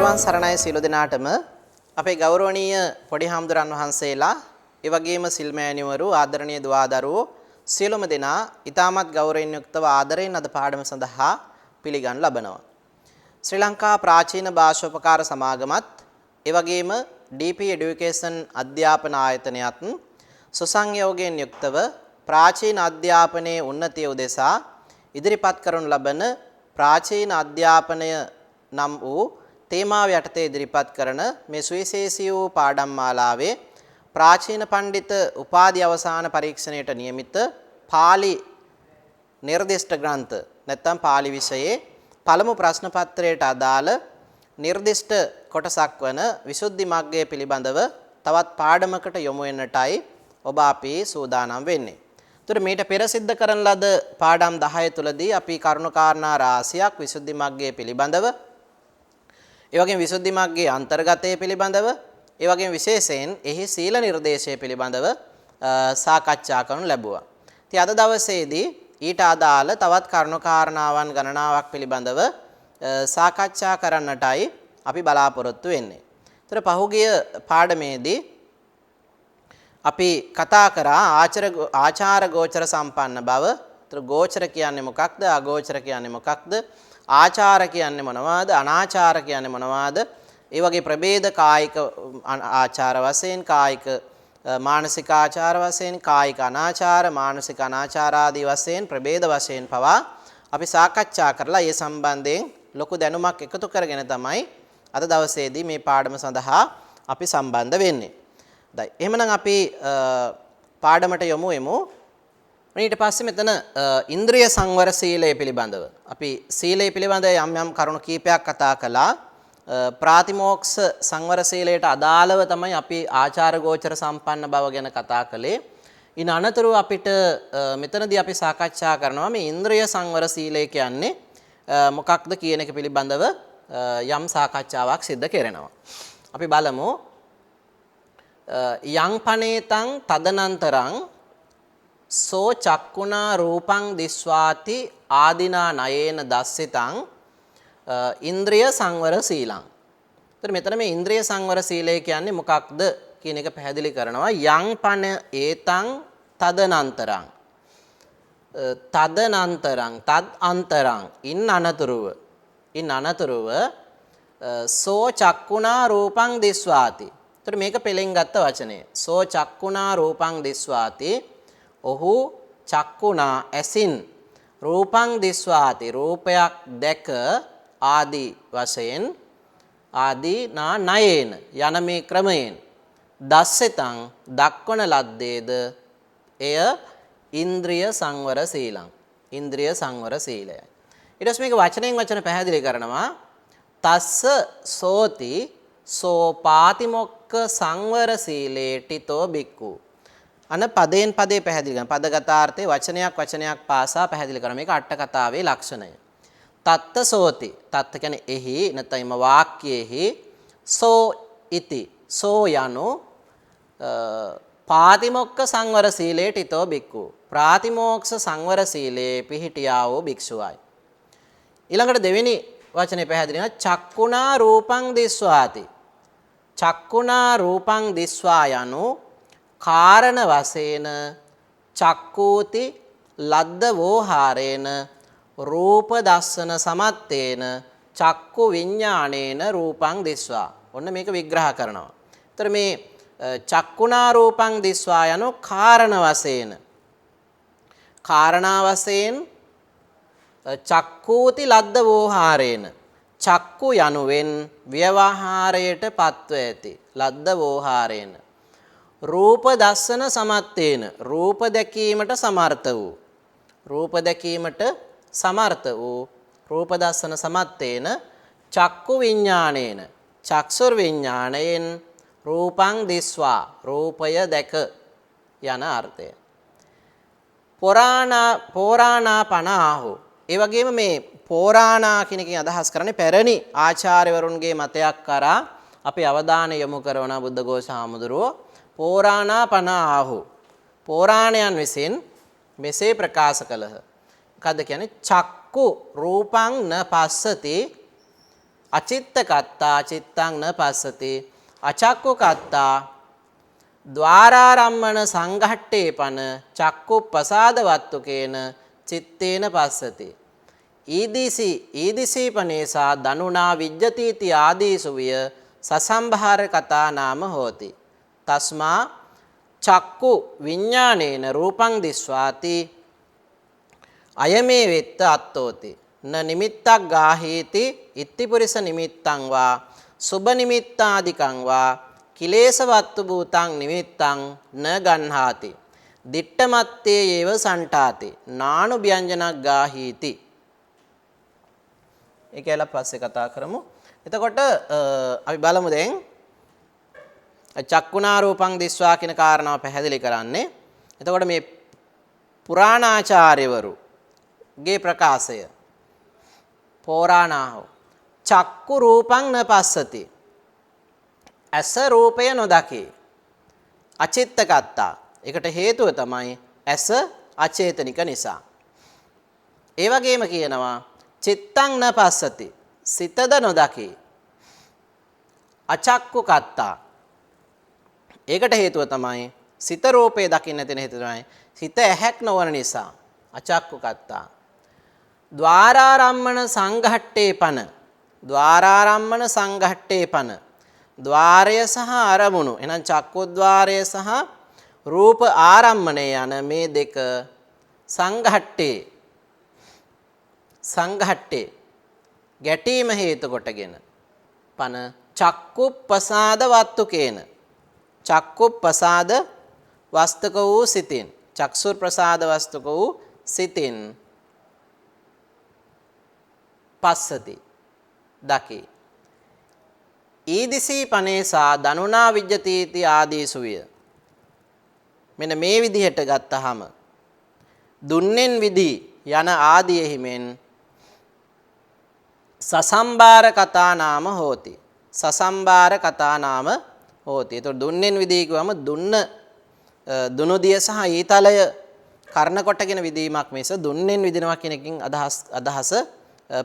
තෙරුවන් සරණයි සියලු දෙනාටම අපේ ගෞරවනීය පොඩි හාමුදුරන් වහන්සේලා ඒ වගේම සිල්මෑණිවරු ආදරණීය දුවදරුවෝ සියලුම දෙනා ඊටමත් ගෞරවයෙන් යුක්තව ආදරයෙන් අද පාඩම සඳහා පිළිගනු ලබනවා. ශ්‍රී ලංකා ප්‍රාචීන භාෂෝපකාර සමාගමත් ඒ වගේම DP Education අධ්‍යාපන ආයතනයත් සුසංයෝගයෙන් යුක්තව ප්‍රාචීන අධ්‍යාපනයේ උන්නතිය උදෙසා ඉදිරිපත් කරනු ලබන ප්‍රාචීන අධ්‍යාපනය නම් වූ තේමාව යටතේ ඉදිරිපත් කරන මේ සුවිශේෂී වූ පාඩම් මාලාවේ ප්‍රාචීන පඬිත උපාධි අවසාන පරීක්ෂණයට නියමිත පාලි නිර්දිෂ්ඨ ග්‍රන්ථ නැත්නම් පාලි විෂයේ පළමු ප්‍රශ්න පත්‍රයට අදාළ නිර්දිෂ්ඨ කොටසක් වන විසුද්ධි මග්ගය පිළිබඳව තවත් පාඩමකට යොමු වෙන්නටයි ඔබ අපි සූදානම් වෙන්නේ. ඒතර මේට පෙර සිද්ධ කරන ලද පාඩම් 10 තුලදී අපි කරුණු කාරණා රාශියක් විසුද්ධි මග්ගය පිළිබඳව ඒ වගේම විසුද්ධි මග්ගයේ අන්තර්ගතය පිළිබඳව ඒ වගේම විශේෂයෙන් එහි සීල නිර්දේශය පිළිබඳව සාකච්ඡා කරනු ලැබුවා. ඉතින් අද දවසේදී ඊට අදාළ තවත් කරුණු කාරණාවන් ගණනාවක් පිළිබඳව සාකච්ඡා කරන්නටයි අපි බලාපොරොත්තු වෙන්නේ. ඒතර පහුගිය පාඩමේදී අපි කතා කරා ආචාර ගෝචර සම්පන්න බව. ඒතර ගෝචර කියන්නේ මොකක්ද? අගෝචර කියන්නේ මොකක්ද? ආචාර කියන්නේ මොනවාද? අනාචාර කියන්නේ මොනවාද? ඒ වගේ ප්‍රභේද කායික ආචාර වශයෙන්, කායික මානසික ආචාර වශයෙන්, කායික අනාචාර, මානසික අනාචාර ආදී වශයෙන් ප්‍රභේද වශයෙන් පවා අපි සාකච්ඡා කරලා ඒ සම්බන්ධයෙන් ලොකු දැනුමක් එකතු කරගෙන තමයි අද දවසේදී මේ පාඩම සඳහා අපි සම්බන්ධ වෙන්නේ. දැන් එහෙමනම් අපි පාඩමට යමු වෙමු. ඊට පස්සේ මෙතන ඉන්ද්‍රිය සංවර සීලය පිළිබඳව අපි සීලය පිළිබඳ යම් යම් කරුණු කීපයක් කතා කළා. ප්‍රාතිමෝක්ෂ සංවර සීලයට අදාළව තමයි අපි ආචාර ගෝචර සම්පන්න බව ගැන කතා කළේ. ඉන් අනතුරුව අපිට මෙතනදී අපි සාකච්ඡා කරනවා මේ ඉන්ද්‍රිය සංවර සීලය කියන්නේ මොකක්ද කියන එක පිළිබඳව යම් සාකච්ඡාවක් සිදු කරනවා. අපි බලමු. යං පනේතං තදනන්තරං සෝ චක්කුණා රූපං දිස්වාති ආදිනා නයේන දස්සිතං ඉන්ද්‍රිය සංවර සීලං. එතන මෙතන මේ ඉන්ද්‍රිය සංවර සීලය කියන්නේ මොකක්ද කියන එක පැහැදිලි කරනවා. යං පන ඒතං තදනන්තරං තදනන්තරං තද් අන්තරං ඉන් අනතුරුව සෝ චක්කුණා රූපං දිස්වාති. එතන මේක පෙළෙන් ගත්ත වචනේ. සෝ චක්කුණා රූපං දිස්වාති. ඔහු චක්කුණා ඇසින් රූපං දිස්වාති රූපයක් දැක ආදී වශයෙන් ආදී නා නයේන යන මේ ක්‍රමයෙන් දස්සෙතං දක්වන ලද්දේද එය ඉන්ද්‍රිය සංවර සීලං. ඉන්ද්‍රිය සංවර සීලයයි. ඊට පස්සේ මේක වචනෙන් වචන පැහැදිලි කරනවා. තස්ස සෝති සෝ පාතිමොක්ඛ සංවර සීලේ ටිතෝ බික්ඛු. අන පදයෙන් පදේ පැහැදිලි කරන පදගතාර්ථේ වචනයක් පාසා පැහැදිලි කරන මේක අට කතාවේ ලක්ෂණය. තත්ත සෝති තත්ත කියන්නේ එහි නැත්නම් වාක්‍යයේහි සෝ ඉති සෝ යනු පාතිමොක්ඛ සංවර සීලේ ටිතෝ බික්ඛු. ප්‍රාතිමෝක්ෂ සංවර සීලේ පිහිටියා වූ භික්ෂුවයි. ඊළඟට දෙවෙනි වචනේ පැහැදිලි කරනවා චක්කුණා රූපං දිස්වාති. චක්කුණා රූපං දිස්වා යනු කාරණ වශයෙන් චක්කූති ලද්ද වෝහාරේන රූප දස්සන සමත්තේන චක්කු විඥාණේන රූපං දිස්වා. ඔන්න මේක විග්‍රහ කරනවා. ඒතර මේ චක්කුණා රූපං දිස්වා යනු කාරණ වශයෙන් කාරණා වශයෙන් චක්කූති ලද්ද වෝහාරේන චක්කු යනුවෙන් ව්‍යවහාරයට පත්ව ඇති ලද්ද වෝහාරේන රූප දස්සන සමත්තේන රූප දැකීමට සමර්ථ වූ රූප දැකීමට සමර්ථ වූ රූප දස්සන සමත්තේන චක්කු විඥාණේන චක්සුර් විඥාණයෙන් රූපං දිස්වා රූපය දැක යන අර්ථය. පෝරාණා පනාහු. ඒ වගේම මේ පෝරාණා කියන එකෙන් අදහස් කරන්නේ පැරණි ආචාර්යවරුන්ගේ මතයක් කරා අපි අවධානය යොමු කරන බුද්ධඝෝෂ හාමුදුරුවෝ පෝරාණා පනාහු. පෝරාණයන් විසින් මෙසේ ප්‍රකාශ කළහ. මොකද්ද කියන්නේ? චක්කු රූපං න පස්සති අචිත්ත කත්තා චිත්තං න පස්සති අචක්කු කත්තා ద్వාරාරම්මන සංඝට්ඨේ පන චක්කු ප්‍රසාද වත්තුකේන චිත්තේන පස්සති ඊදිසි පනේසා දනුනා විජ්ජතිති ආදීසු විය සසම්භාර කතා නාම හෝති තස්මා චක්කු විඥානේන රූපං දිස්වාති අයමේ වෙත්ත අත්තෝති න නිමිත්තක් ගාහේති ඉත්තිපුරිස නිමිත්තං වා සුබ නිමිත්තාදිකං වා කිලේශ වත්තු භූතං නිමිත්තං න ගන්හාති දිට්ඨමත්තේ යේව සන්ටාති නානු ව්‍යංජනක් ගාහීති. ඒකලා පස්සේ කතා කරමු. එතකොට අපි බලමු දැන් චක්කුණා රූපං දිස්වා කියන කාරණාව පැහැදිලි කරන්නේ. එතකොට මේ පුරාණාචාර්යවරු ගේ ප්‍රකාශය පෝරාණාහෝ චක්කු රූපං න පස්සති ඇස රූපය නොදකි අචිත්ත කත්තා. ඒකට හේතුව තමයි ඇස අචේතනික නිසා. ඒ වගේම කියනවා චිත්තං න පස්සති සිතද නොදකි අචක්කු කත්තා. ඒකට හේතුව තමයි සිත රූපේ දකින්න නැතින හේතුව තමයි සිත ඇහැක් නොවන නිසා අචක්කු කත්තා. ద్వාරාරම්මන සංඝට්ඨේ පන ద్వාරාරම්මන සංඝට්ඨේ පන ద్వාරය සහ අරමුණු එහෙනම් චක්කුද්්වාරය සහ රූප ආරම්මණය යන මේ දෙක සංඝට්ඨේ ගැටීම හේතු කොටගෙන පන චක්කු ප්‍රසාද වත්තුකේන චක්කු ප්‍රසාද වස්තුක වූ සිතින් චක්සුර් ප්‍රසාද වස්තුක වූ සිතින් පස්සති දකි ඊදිසි පනේසා දනුනා විජ්ජතිති ආදීසු විය. මෙන්න මේ විදිහට ගත්තහම දුන්නෙන් විදි යන ආදීෙහිමෙන් සසම්බාර කතා නාම හෝති. සසම්බාර කතා නාම හෝති. ඒතකොට දුන්නෙන් විදී කියවම දුනුදිය සහ ඊතලය කර්ණ කොටගෙන විදීමක් මිස දුන්නෙන් විදිනවා කියන එකකින් අදහස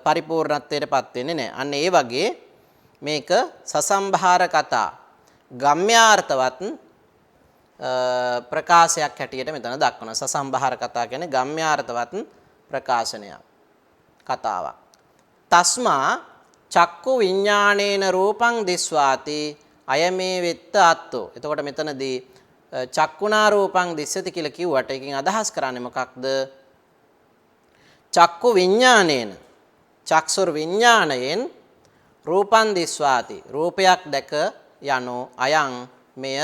පරිපූර්ණත්වයටපත් වෙන්නේ නැහැ. අන්න ඒ වගේ මේක සසම්භාර කතා ගම්‍යාර්ථවත් ප්‍රකාශයක් හැටියට මෙතන දක්වනවා. සසම්භාර කතා කියන්නේ ගම්‍යාර්ථවත් ප්‍රකාශනයක් කතාවක්. තස්මා චක්කු විඥාණේන රූපං දිස්වාති අයමේ වෙත්ත අත්තෝ. එතකොට මෙතනදී චක්කුණා රූපං දිස්සති කියලා කිව්වට එකකින් අදහස් කරන්නේ මොකක්ද? චක්කු විඥාණේන චක්සුර් විඥාණයෙන් රූපං දිස්වාති රූපයක් දැක යනෝ අයං මෙය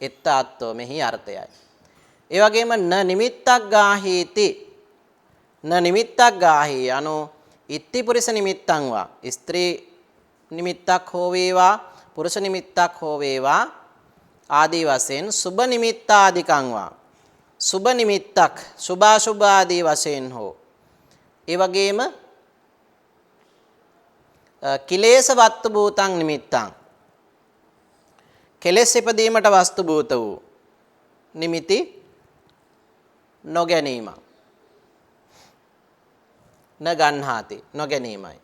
එත්ත අත්තෝ මෙහි අර්ථයයි. ඒ වගේම න නිමිත්තක් ගාහීති න නිමිත්තක් ගාහී යනෝ ඉත්තිපුරිස නිමිත්තං වා ස්ත්‍රී නිමිත්තක් හෝ වේවා පුරුෂ නිමිත්තක් හෝ වේවා ආදී වශයෙන් සුබ නිමිත්තාදිකං වා සුබ නිමිත්තක් සුභාසුභ ආදී වශයෙන් හෝ ඒ වගේම කිලේශ වත්තු භූතං නිමිත්තං කෙලෙස් ඉපදීමට වස්තු භූත වූ නිමිති නොගැනීම නගන්හාති නොගැනීමයි.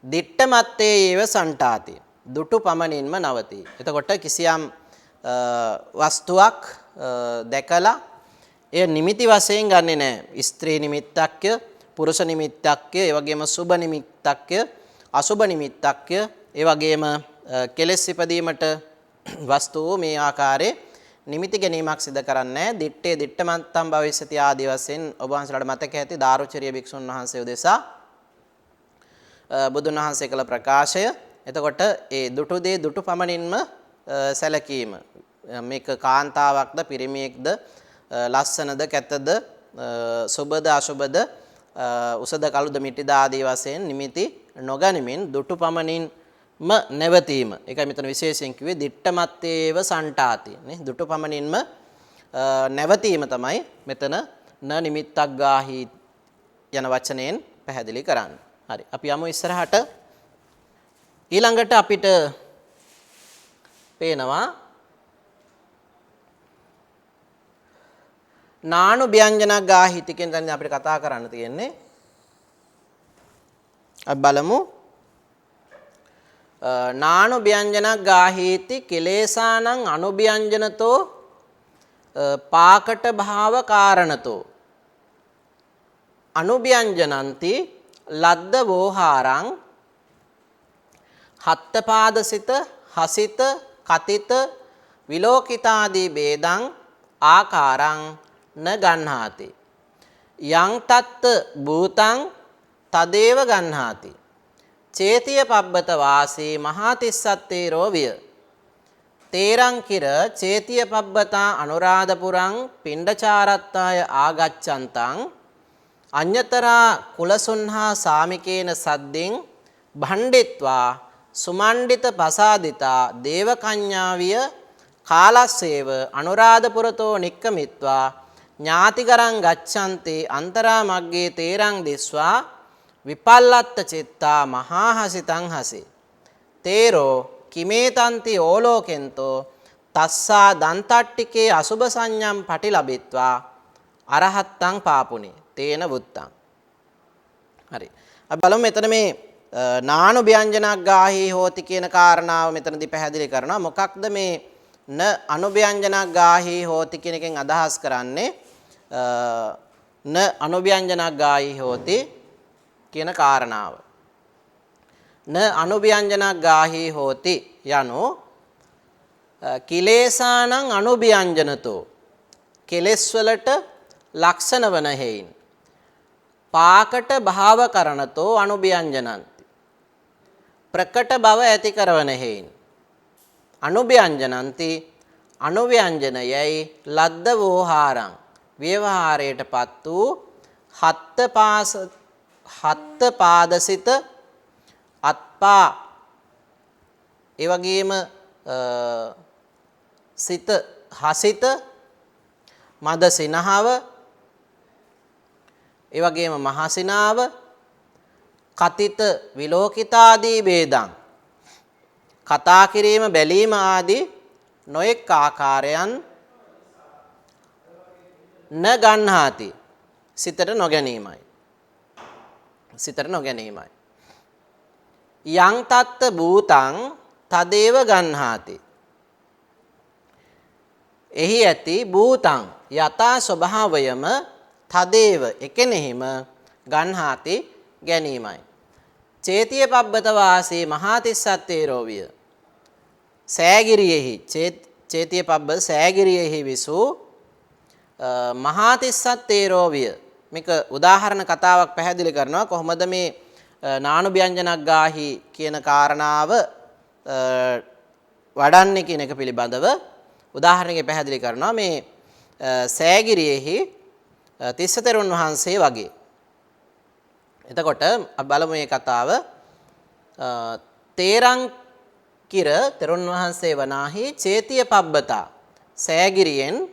දිට්ඨමත්තේ ඒව සන්ටාති දුටු පමණින්ම නවති. එතකොට කිසියම් වස්තුවක් දැකලා එය නිමිති වශයෙන් ගන්නෙ නැහැ. ස්ත්‍රී නිමිත්තක්ය, පුරුෂ නිමිත්තක්ය, ඒ වගේම සුබ නිමිත්තක්ය, අසුබ නිමිත්තක්ය, ඒ වගේම කෙලෙස් ඉපදීමට වස්තුව මේ ආකාරයේ නිමිති ගැනීමක් සිදු කරන්නේ නැහැ. දිත්තේ දිට්ඨමන්තම් භවිෂ්‍යති ආදී වශයෙන් ඔබ වහන්සේලාට මතක ඇති දාරුචරිය භික්ෂුන් වහන්සේ උදෙසා බුදුන් වහන්සේ කළ ප්‍රකාශය. එතකොට ඒ දුටු දේ දුටු පමණින්ම සැලකීම මේක කාන්තාවක්ද පිරිමියෙක්ද ලස්සනද කැතද සුබද අසුබද උසද කළුද මිටිද ආදී වශයෙන් නිමිති නොගනිමින් දුටු පමණින්ම නැවතීම. ඒකයි මෙතන විශේෂයෙන් කිව්වේ දිට්ඨමත්තේව සන්ටාති නේ. දුටු පමණින්ම නැවතීම තමයි මෙතන න නිමිත්තක් ගාහි යන වචනයෙන් පැහැදිලි කරන්නේ. හරි. අපි යමු ඉස්සරහට. ඊළඟට අපිට පේනවා නානු ව්‍යංජනක් ගාහිති කියන තැන අපිට කතා කරන්න තියෙන්නේ. අපි බලමු නානුභ්‍යංජනක් ගාහීති කෙලේසානං අනුභ්‍යංජනතෝ පාකට භාව කාරණතෝ අනුභ්‍යංජනಂತಿ ලද්ද වෝහාරං හත්තපාදසිත හසිත කතිත විලෝකිතාදී ભેදං ආකාරං න ගන්හාති යං තත්ත භූතං තදේව ගන්හාති චේතිය පබ්බත වාසී මහාතිස්සත්තේරෝ විය තේරං කිර චේතිය පබ්බතා අනුරාධපුරං පිණ්ඩචාරත්තාය ආගච්ඡන්තං අඤ්‍යතරා කුලසුන්හා සාමිකේන සද්දෙන් භණ්ඩිත්වා සුමණ්ඩිත පසාදිතා දේවකඤ්ඤාවිය කාලස්සේව අනුරාධපුරතෝ නික්කමිත්වා ඥාතිකරං ගච්ඡන්ති අන්තරා මග්ගේ තේරං දිස්වා විපල්ලත්ත චිත්තා මහාහසිතං හසි තේරෝ කිමේතන්ති ඕලෝකෙන්තෝ තස්සා දන්තට්ටිකේ අසුභ සංඥම් පටිලබිත්වා අරහත්තං පාපුනි තේන වුත්තං. හරි. අපි බලමු මෙතන මේ නානුභ්‍යංජනක් ගාහී හෝති කියන කාරණාව මෙතනදී පැහැදිලි කරනවා. මොකක්ද මේ න අනුභ්‍යංජනක් ගාහී හෝති කියන එකෙන් අදහස් කරන්නේ? න අනුභ්‍යංජනක් ගාහී හෝති කියන කාරණාව. න අනුභ්‍යංජනක් ගාහී හෝති යනු කිලේසානං අනුභ්‍යංජනතෝ කෙලෙස් වලට ලක්ෂණ වන හේයින් පාකට භාව කරනතෝ අනුභ්‍යංජනಂತಿ ප්‍රකට බව ඇති කරවන හේයින් අනුභ්‍යංජනಂತಿ අනුව්‍යංජනයයි ලද්ද වෝහාරං ව්‍යවහාරයටපත් වූ හත්ත පාදසිත අත්පා ඒ වගේම සිත හසිත මද සිනහව ඒ වගේම මහසිනාව කතිත විලෝකිතාදී ભેදං කතා කිරීම බැලීම ආදී නොඑක් ආකාරයන් න ගන්හාති සිතට නොගැනීමයි සිතට නොගැනීමයි යං තත්ත භූතං තදේව ගන්හාති එහි ඇති භූතං යථා ස්වභාවයම තදේව එකෙනෙහිම ගන්හාති ගැනීමයි චේතිය පබ්බත වාසී මහාතිස්සත්තේරෝ විය සෑගිරියෙහි චේතිය පබ්බ සෑගිරියෙහි විසූ මහාතිස්සත්තේරෝ විය මේක උදාහරණ කතාවක් පැහැදිලි කරනවා කොහොමද මේ නානුභ්‍යංජනක් ගාහි කියන කාරණාව වඩන්නේ කියන එක පිළිබඳව උදාහරණයක පැහැදිලි කරනවා මේ සෑගිරියෙහි තිස්ස තෙරුන් වහන්සේ වගේ. එතකොට අපි බලමු මේ කතාව. තේරං කිර තෙරුන් වහන්සේ වනාහි චේතිය පබ්බතා සෑගිරියෙන්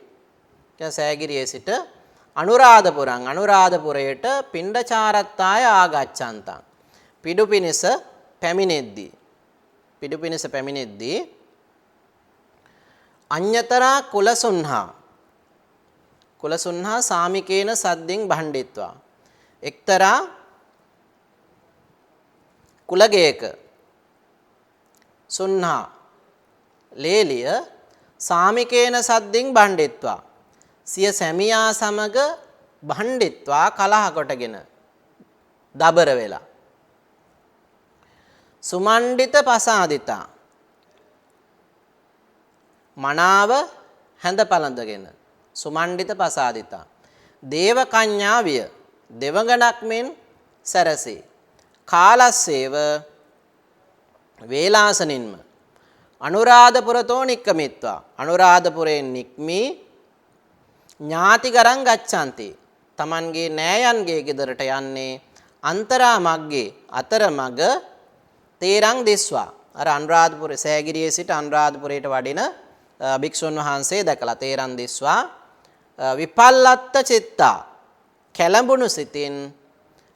සෑගිරියේ සිට අනුරාධපුරයට පිණ්ඩචාරත්තාය ආගච්ඡන්තං පිඩු පිනිස පැමිණෙද්දී අඤ්‍යතරා කුලසුන්හා සාමිකේන සද්දෙන් භණ්ඩිත්වා එක්තරා කුලගයක සුන්හා ලේලිය සාමිකේන සද්දෙන් භණ්ඩිත්වා සිය සැමියා සමග භණ්ඩිත්වා කලහ කොටගෙන දබර වෙලා සුමණ්ඩිත පසාදිතා මනාව හැඳ පළඳගෙන සුමණ්ඩිත පසාදිතා දේවකඤ්ඤා විය දෙවඟනක් මෙන් සැරසේ කාලස්සේව වේලාසනින්ම අනුරාධපුරතෝ නික්කමිත්වා අනුරාධපුරයෙන් නික්මී ඥාතිකරං ගච්ඡanti තමන්ගේ නෑයන්ගේ ගෙදරට යන්නේ අන්තරා මග්ගේ අතරමඟ තේරං දිස්වා අර අනුරාධපුර සෑගිරියේ සිට අනුරාධපුරයට වඩින භික්ෂුන් වහන්සේ දැකලා තේරං දිස්වා විපල්ලත්ත චිත්තා කැළඹුණු සිතින්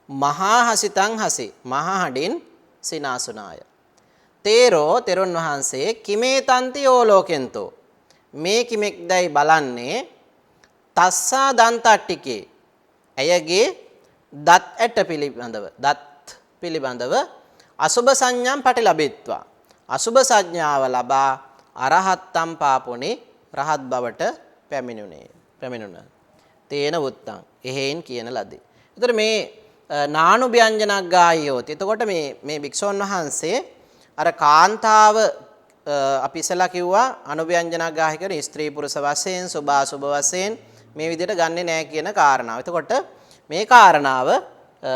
මහා හසිතං හසි මහා හඬින් සිනාසුනාය තේරෝ තෙරුන් වහන්සේ කිමේතන්ති ඕලෝකෙන්තෝ මේ කිමෙක්දයි බලන්නේ තස්සා දන්තට්ටිකේ ඇයගේ දත් ඇට පිළිබඳව අසුභ සංඥම් පටිලබෙත්වා අසුභ සංඥාව ලබා අරහත්තම් පාපුනි රහත් බවට පැමිණුණ. තේන වුත්තං එහෙයින් කියන ලදී. ඒතර මේ නානු ව්‍යංජනක් ගායෝති. එතකොට මේ භික්ෂුන් වහන්සේ අර කාන්තාව අපි ඉස්සලා කිව්වා අනුව්‍යංජනක් ගාහි කියන ස්ත්‍රී පුරුෂ වශයෙන් සුභාසුභ වශයෙන් මේ විදිහට ගන්නෙ නෑ කියන කාරණාව. එතකොට මේ කාරණාව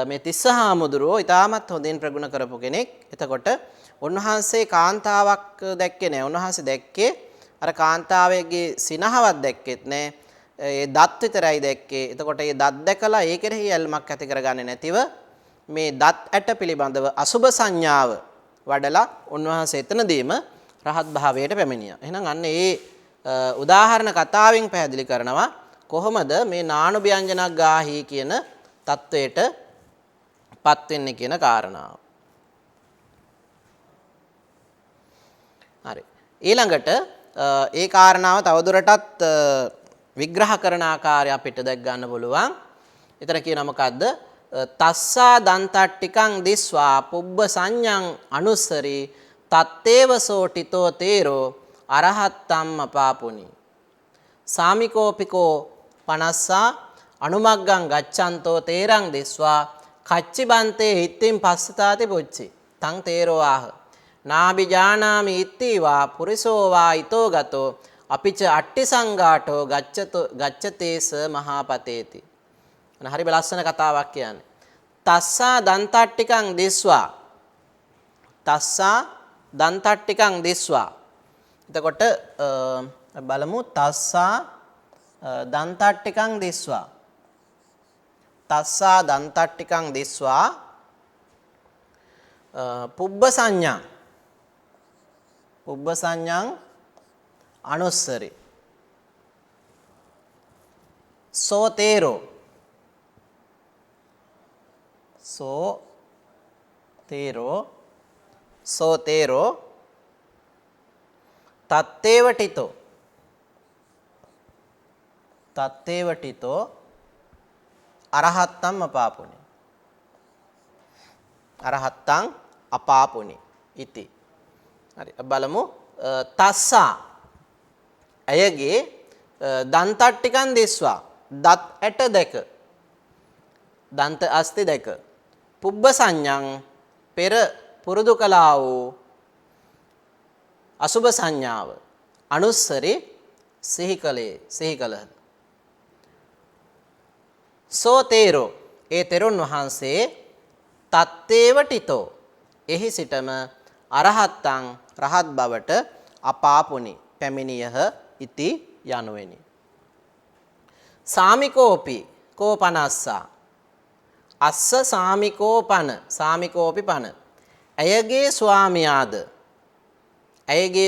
මේ තිස්සහාමුදුරුවෝ ඊටමත් හොඳින් ප්‍රගුණ කරපු කෙනෙක්. එතකොට උන්වහන්සේ කාන්තාවක් දැක්කේ නෑ. උන්වහන්සේ දැක්කේ අර කාන්තාවේගේ සිනහවක් දැක්කෙත් නෑ. ඒ දත් විතරයි දැක්කේ. එතකොට මේ දත් දැකලා ඒ කෙරෙහි ඇල්මක් ඇති කරගන්නේ නැතිව මේ දත් ඇට පිළිබඳව අසුභ සංඥාව වඩලා උන්වහන්සේ එතනදීම රහත් භාවයට පැමිණියා. එහෙනම් අන්න ඒ උදාහරණ කතාවෙන් පැහැදිලි කරනවා කොහොමද මේ නානු ව්‍යංජනක් ගාහි කියන தത്വයට පත් වෙන්නේ කියන කාරණාව. හරි. ඊළඟට ඒ කාරණාව තවදුරටත් විග්‍රහ කරන ආකාරය අපිට දැක් ගන්න පුළුවන්. ඊතර කියනවා මොකද්ද? තස්සා දන්තට්ටිකං දිස්වා පුබ්බ සංඤං අනුස්සරි තත්තේව සෝටිතෝ තේරෝ අරහත්තම්ම පාපුනි. සාමිකෝපිකෝ පනස්සා අනුමග්ගං ගච්ඡන්තෝ තේරං දිස්වා කච්චිබන්තේ හිත්තින් පස්සතාති පුච්චි. තං තේරෝ ආහ. නාබිජානාමි ඉත්තිවා පුරිසෝ වා ඊතෝ ගතෝ අපිච අට්ටි සංඝාටෝ ගච්ඡතේස මහාපතේති. හරි ලස්සන කතාවක් කියන්නේ. තස්සා දන්තට්ටිකං දිස්වා. තස්සා දන්තට්ටිකං දිස්වා. එතකොට බලමු තස්සා දන්තට්ටිකං දිස්වා. තස්සා දන්තට්ටිකං දිස්වා පුබ්බ සංඥා. පුබ්බ සංඥං අනුස්සරි. සෝ තේරෝ. සෝ තේරෝ. සෝ තේරෝ තත්තේවටිතෝ. තත්තේවටිතෝ අරහත්තම් අපාපුනි. අරහත්තං අපාපුනි ඉති. හරි බලමු. තස්සා අයගේ දන්තට්ටිකන් දිස්වා දත් ඇට දැක. දන්ත අස්ති දැක. පුබ්බ සංඥං පෙර පුරුදු කළා වූ අසුභ සංඥාව අනුස්සරි සිහි කළහ. සෝ තේරෝ ඒ තෙරුන් වහන්සේ තත්තේවටිතෝ එහි සිටම අරහත්තං රහත් බවට අපාපුනි පැමිණියහ ඉති යනුවෙනි. සාමිකෝපි කෝපනස්සා අස්ස සාමිකෝපන සාමිකෝපි පන ඇයගේ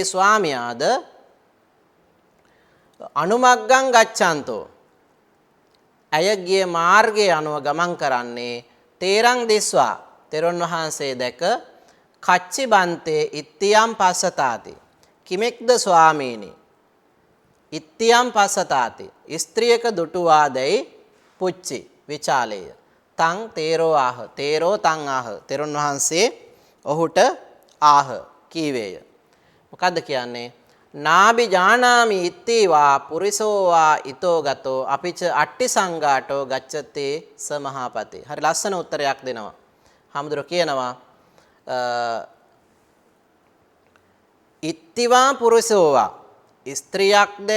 ස්වාමියාද අනුමග්ගං ගච්ඡන්තෝ ඇයගේ මාර්ගයේ අනුව ගමන් කරන්නේ තේරං දිස්වා තෙරුන් වහන්සේ දැක කච්චි බන්තේ ඉත්තියම් පස්සතාති කිමෙක්ද ස්වාමීනි ඉත්තියම් පස්සතාති ස්ත්‍රියක දුටුවාදැයි පුච්චි විචාලේය. තං තේරෝ ආහ තේරෝ තං ආහ තෙරුන් වහන්සේ ඔහුට ආහ කීවේය. මොකද්ද කියන්නේ? නාබි ජානාමි ඉත්තිවා පුරිසෝ වා ඊතෝ ගතෝ අපිච අට්ටි සංඝාටෝ ගච්ඡතේ සමහාපතේ. හරි ලස්සන උත්තරයක් දෙනවා. හාමුදුරුවෝ කියනවා ඉත්තිවා පුරුෂෝවා ස්ත්‍රියක්ද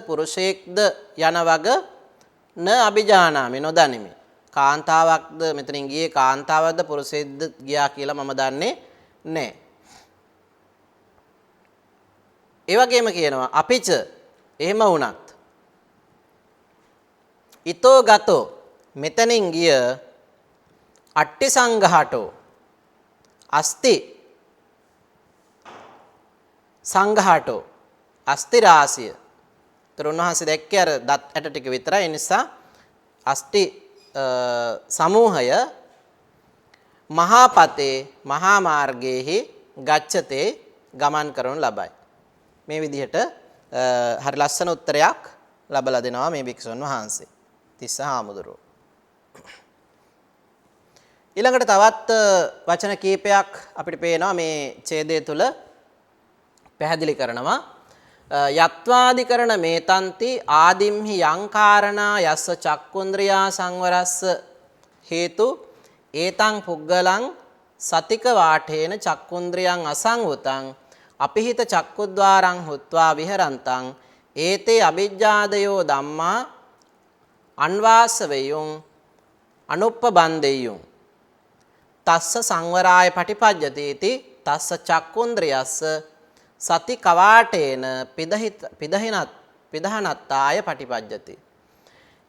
පුරුෂයෙක්ද යන වග න අභිජානාමි නොදනිමි. කාන්තාවක්ද මෙතනින් ගියේ කාන්තාවක්ද පුරුෂයෙක්ද ගියා කියලා මම දන්නේ නැහැ. ඒ වගේම කියනවා අපිච එහෙම වුණත් ඊතෝ ගතෝ මෙතනින් ගිය අට්ටි සංඝාටෝ අස්ති සංඝාටෝ අස්ති රාශිය. තරුණවහන්සේ දැක්කේ අර දත් ඇට ටික විතරයි. ඒ නිසා අස්ටි සමූහය මහාපතේ මහා මාර්ගයේහි ගච්ඡතේ ගමන් කරනු ලබයි. මේ විදිහට හරි ලස්සන උත්තරයක් ලබලා දෙනවා මේ භික්ෂුන් වහන්සේ තිස්ස හාමුදුරුවෝ. ඊළඟට තවත් වචන කීපයක් අපිට පේනවා මේ ඡේදය තුල පැහැදිලි කරනවා. යත්වාදිකරණ මේතන්ති ආදිම්හි යංකාරණා යස්ස චක්කුන්ද්‍රියා සංවරස්ස හේතු ඒතං පුග්ගලං සතික වාඨේන චක්කුන්ද්‍රියං අසංවුතං අපිහිත චක්කුද්්වාරං හුත්වා විහරන්තං ඒතේ අවිජ්ජාදයෝ ධම්මා අන්වාස වේයුං අනුප්පබන්දෙය්‍යුං තස්ස සංවරාය පටිපජ්ජති इति තස්ස චක්කුන්ද්‍රියස්ස සති කවාටේන පිදහනත්තාය පටිපජ්ජති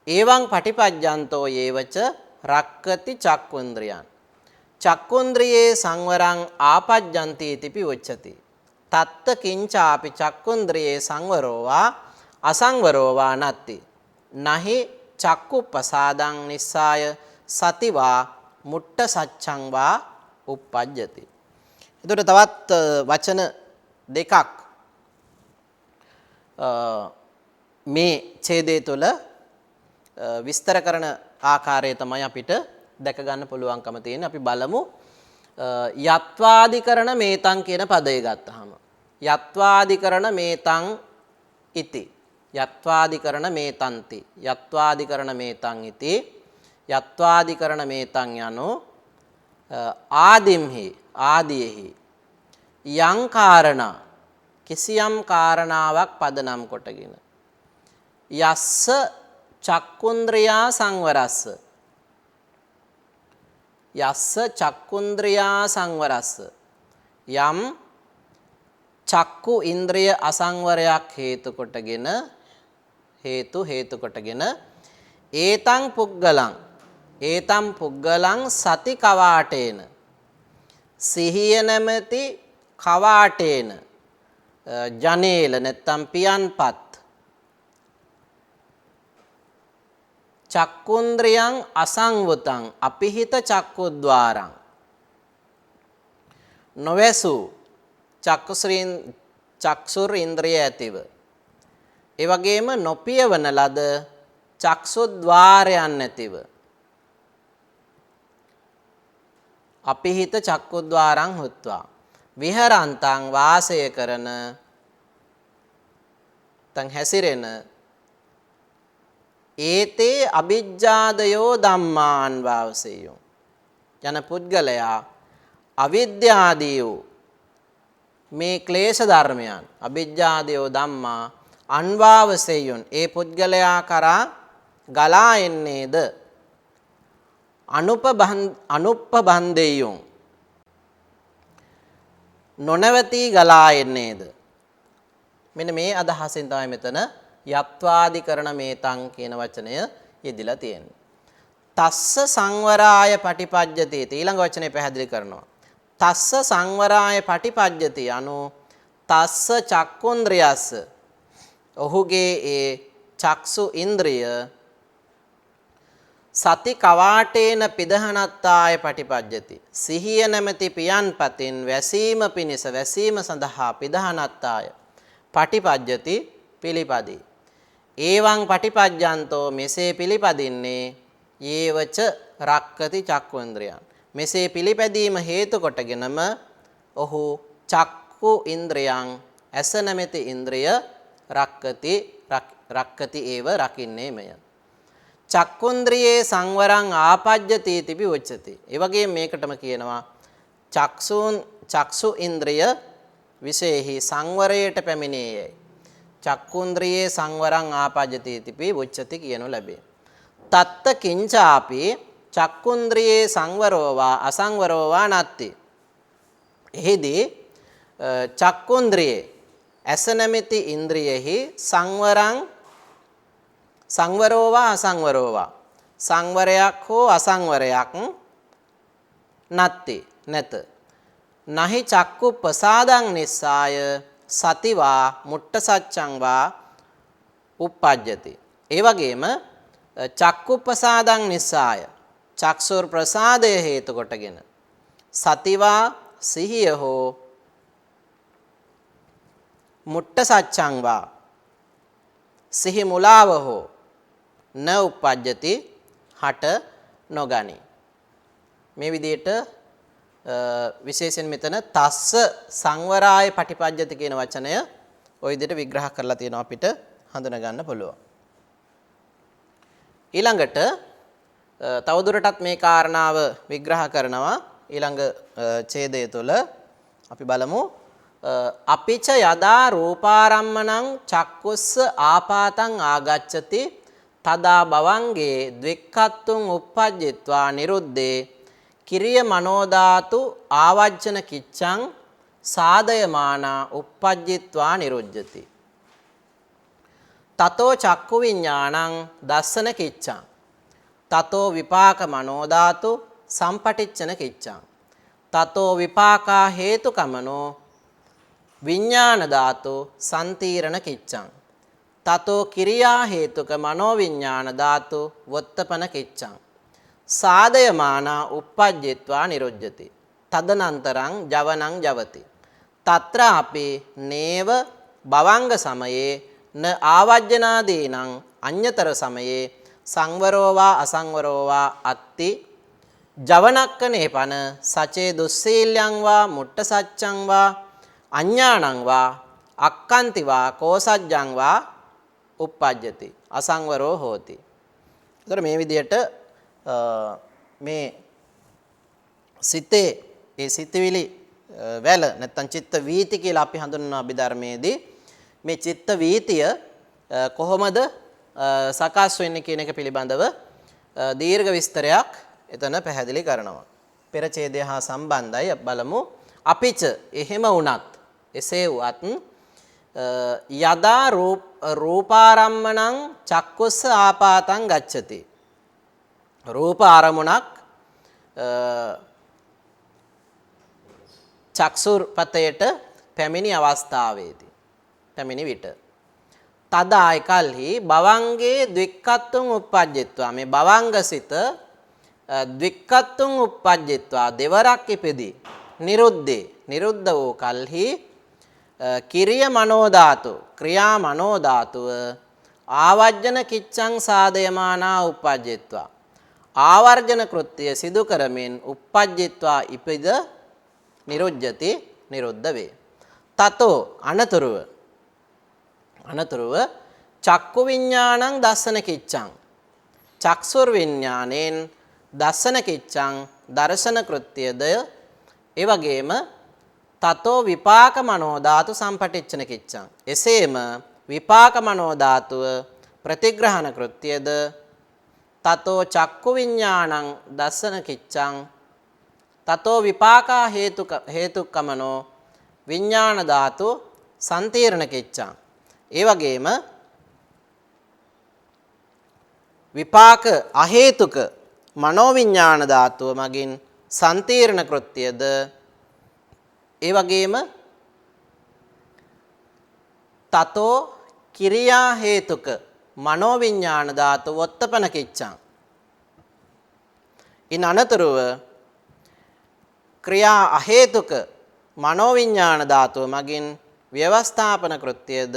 එවං පටිපජ්ජන්තෝ යේවච රක්කති චක්කුන්ද්‍රියං චක්කුන්ද්‍රියේ සංවරං ආපජ්ජන්ති इति උච්චති තත්ත කිංචාපි චක්කුන්ද්‍රියේ සංවරෝවා අසංවරෝවා නත්ති නහි චක්කුප්පසාදං නිස්සාය සතිවා මුට්ට සච්ඡං වා uppajjati. එතකොට තවත් වචන දෙකක් මේ ඡේදය තුළ විස්තර කරන ආකාරය තමයි අපිට දැක ගන්න පුළුවන්කම තියෙන්නේ. අපි බලමු යත්වාදිකරණ මේතං කියන පදය ගත්තාම යත්වාදිකරණ මේතං ඉති යත්වාදිකරණ මේතන්ති යත්වාදිකරණ මේතං ඉති යත්වාදිකරණ මේතං යනෝ ආදිම්හි ආදීෙහි යං කාරණා කිසියම් කාරණාවක් පදනම් කොටගෙන යස්ස චක්කුන්ද්‍රියා සංවරස්ස යස්ස චක්කුන්ද්‍රියා සංවරස්ස යම් චක්කු ඉන්ද්‍රිය අසංවරයක් හේතු කොටගෙන ඒතං පුග්ගලං සති කවාටේන සිහිය නැමැති කවාටේන ජනේල නැත්තම් පියන්පත් චක්කුන්ද්‍රියං අසංවතං අපිහිත චක්කුද්්වාරං නොවැසු චක්සුර ඉන්ද්‍රිය ඇතිව ඒ වගේම නොපියවන ලද චක්සුද්්වාරයන් නැතිව අපිහිත චක්කුද්්වාරං හුත්වා විහරන්තං වාසය කරන තං හැසිරෙන ඒතේ අවිජ්ජාදයෝ ධම්මාන් වාසෙයෝ යන පුද්ගලයා අවිද්‍යාදී වූ මේ ක්ලේශ ධර්මයන් අවිජ්ජාදයෝ ධම්මා අන්වාවසෙයොන් ඒ පුද්ගලයා කරා ගලා එන්නේද අනුප්පබන්දෙයොන් නොනවතී ගලා එන්නේද මෙන්න මේ අදහසින් තමයි මෙතන යත්වාදිකරණ මේතං කියන වචනය යෙදිලා තියෙන්නේ. තස්ස සංවරාය පටිපජ්ජති ඊළඟ වචනේ පැහැදිලි කරනවා. තස්ස සංවරාය පටිපජ්ජති anu තස්ස චක්කුන්ද්‍රියස්ස ඔහුගේ ඒ චක්සු ඉන්ද්‍රිය සති කවාටේන පිදහනත්තාය පටිපජ්ජති සිහිය නැමැති පියන්පතින් වැසීම පිණිස වැසීම සඳහා පිදහනත්තාය පටිපජ්ජති පිළිපදී ඒවං පටිපජ්ජන්තෝ මෙසේ පිළිපදින්නේ යේවච රක්කති චක්කුන්ද්‍රියං මෙසේ පිළිපැදීම හේතු කොටගෙනම ඔහු චක්කු ඉන්ද්‍රියං ඇස නැමැති ඉන්ද්‍රිය රක්කති ඒව රකින්නේමය චක්කුන්ද්‍රියේ සංවරං ආපජ්ජති තිබි උච්චති ඒ වගේම මේකටම කියනවා චක්සු ඉන්ද්‍රිය විශේෂෙහි සංවරයට පැමිණේයයි චක්කුන්ද්‍රියේ සංවරං ආපජ්ජති තිබි උච්චති කියනු ලැබේ තත්ත කිංචාපි චක්කුන්ද්‍රියේ සංවරෝවා අසංවරෝවා නත්ති එහිදී චක්කුන්ද්‍රියේ ඇස නැමැති ඉන්ද්‍රියෙහි සංවරෝවා අසංවරෝවා සංවරයක් හෝ අසංවරයක් නැත්ති නැත නහි චක්කු ප්‍රසාදං නිස්සාය සතිවා මුට්ට සච්ඡං වා uppajjati ඒ වගේම චක්කු ප්‍රසාදං නිස්සාය චක්සුර් ප්‍රසාදය හේතු කොටගෙන සතිවා සිහිය හෝ මුට්ට සච්ඡං වා සිහි මුලාව හෝ න uppajjati හට නොගනි මේ විදිහට විශේෂයෙන් මෙතන තස්ස සංවරාය පටිපජ්ජති කියන වචනය ওই විදිහට විග්‍රහ කරලා තියෙනවා අපිට හඳුනා ගන්න පුළුවන්. ඊළඟට තවදුරටත් මේ කාරණාව විග්‍රහ කරනවා ඊළඟ ඡේදය තුළ අපි බලමු අපිච යදා රූපාරම්මණං චක්කුස්ස ආපාතං ආගච්ඡති තදා භවංගේ ද්වික්ඛත්තුං uppajjitva niruddhe කිරිය මනෝධාතු ආවජ්ජන කිච්ඡං සාදයමානා uppajjitva niruddhati තතෝ චක්කු විඥානං දස්සන කිච්ඡං තතෝ විපාක මනෝධාතු සම්පටිච්ඡන කිච්ඡං තතෝ විපාකා හේතුකමනෝ විඥාන ධාතු සම්තීරණ කිච්ඡං තතෝ කිරියා හේතුක මනෝ විඥාන ධාතු වොත්තපන කිච්ඡං සාදයමානා uppajjitva niruddhati තදනන්තරං ජවනං ජවති తත්‍ර අපි නේව භවංග සමයේ න ආවජ්ජනාදීනං අඤ්‍යතර සමයේ සංවරෝ වා අසංවරෝ වා අත්ති ජවනක්කනේ පන සචේ දුස්සීල්‍යං වා මුට්ට සච්ඡං වා අඤ්ඤාණං වා අක්칸ති වා කෝසජ්ජං වා uppajjati අසංවරෝ හෝති. ඒතර මේ විදිහට මේ සිතේ ඒ සිතවිලි වැල නැත්නම් චිත්ත වීති කියලා අපි හඳුන්වන අභිධර්මයේදී මේ චිත්ත වීතිය කොහොමද සකස් වෙන්නේ කියන එක පිළිබඳව දීර්ඝ විස්තරයක් එතන පැහැදිලි කරනවා. පෙර ඡේදය හා සම්බන්ධයි බලමු. අපිච එහෙම වුණත් එසේ වුවත් යදා රූපාරම්මණං චක්කුස්ස ආපාතං ගච්ඡති. රූප ආරමුණක් චක්සුපතේට පැමිණි අවස්ථාවේදී පැමිණි විට තදා එකල්හි භවංගේ ද්වික්ඛත්තුං uppajjitva මේ භවංගසිත ද්වික්ඛත්තුං uppajjitva දෙවරක් ඉපදී නිරුද්ධේ නිරුද්ධ වූ කල්හි කිරිය මනෝ ධාතු ක්‍රියා මනෝ ධාතුව ආවර්ජන කිච්ඡං සාදයමානා uppajjitva ආවර්ජන කෘත්‍ය සිදු කරමින් uppajjitva ඉපද නිරුද්ධති නිරුද්ධ වේ. තතෝ අනතුරුව චක්කු විඥානං දස්සන කිච්ඡං චක්සුර් විඥානෙන් දස්සන කිච්ඡං දර්ශන කෘත්‍යද ඒ වගේම තතෝ විපාක මනෝ ධාතු සම්පටිච්ඡන කිච්ඡං එසේම විපාක මනෝ ධාතුව ප්‍රතිග්‍රහණ කෘත්‍යද තතෝ චක්කු විඥානං දස්සන කිච්ඡං තතෝ විපාකා හේතුකමනෝ විඥාන ධාතු සම්තීර්ණ කිච්ඡං ඒ වගේම විපාක අහේතුක මනෝ විඥාන ධාතුව මගින් සම්තීර්ණ කෘත්‍යද ඒ වගේම තතෝ කිරියා හේතුක මනෝ විඥාන ධාතු වොත්තපන කිච්ඡං ඉන් අනතුරුව ක්‍රියා අහේතුක මනෝ විඥාන ධාතුව මගින් ව්‍යවස්ථාපන කෘත්‍යද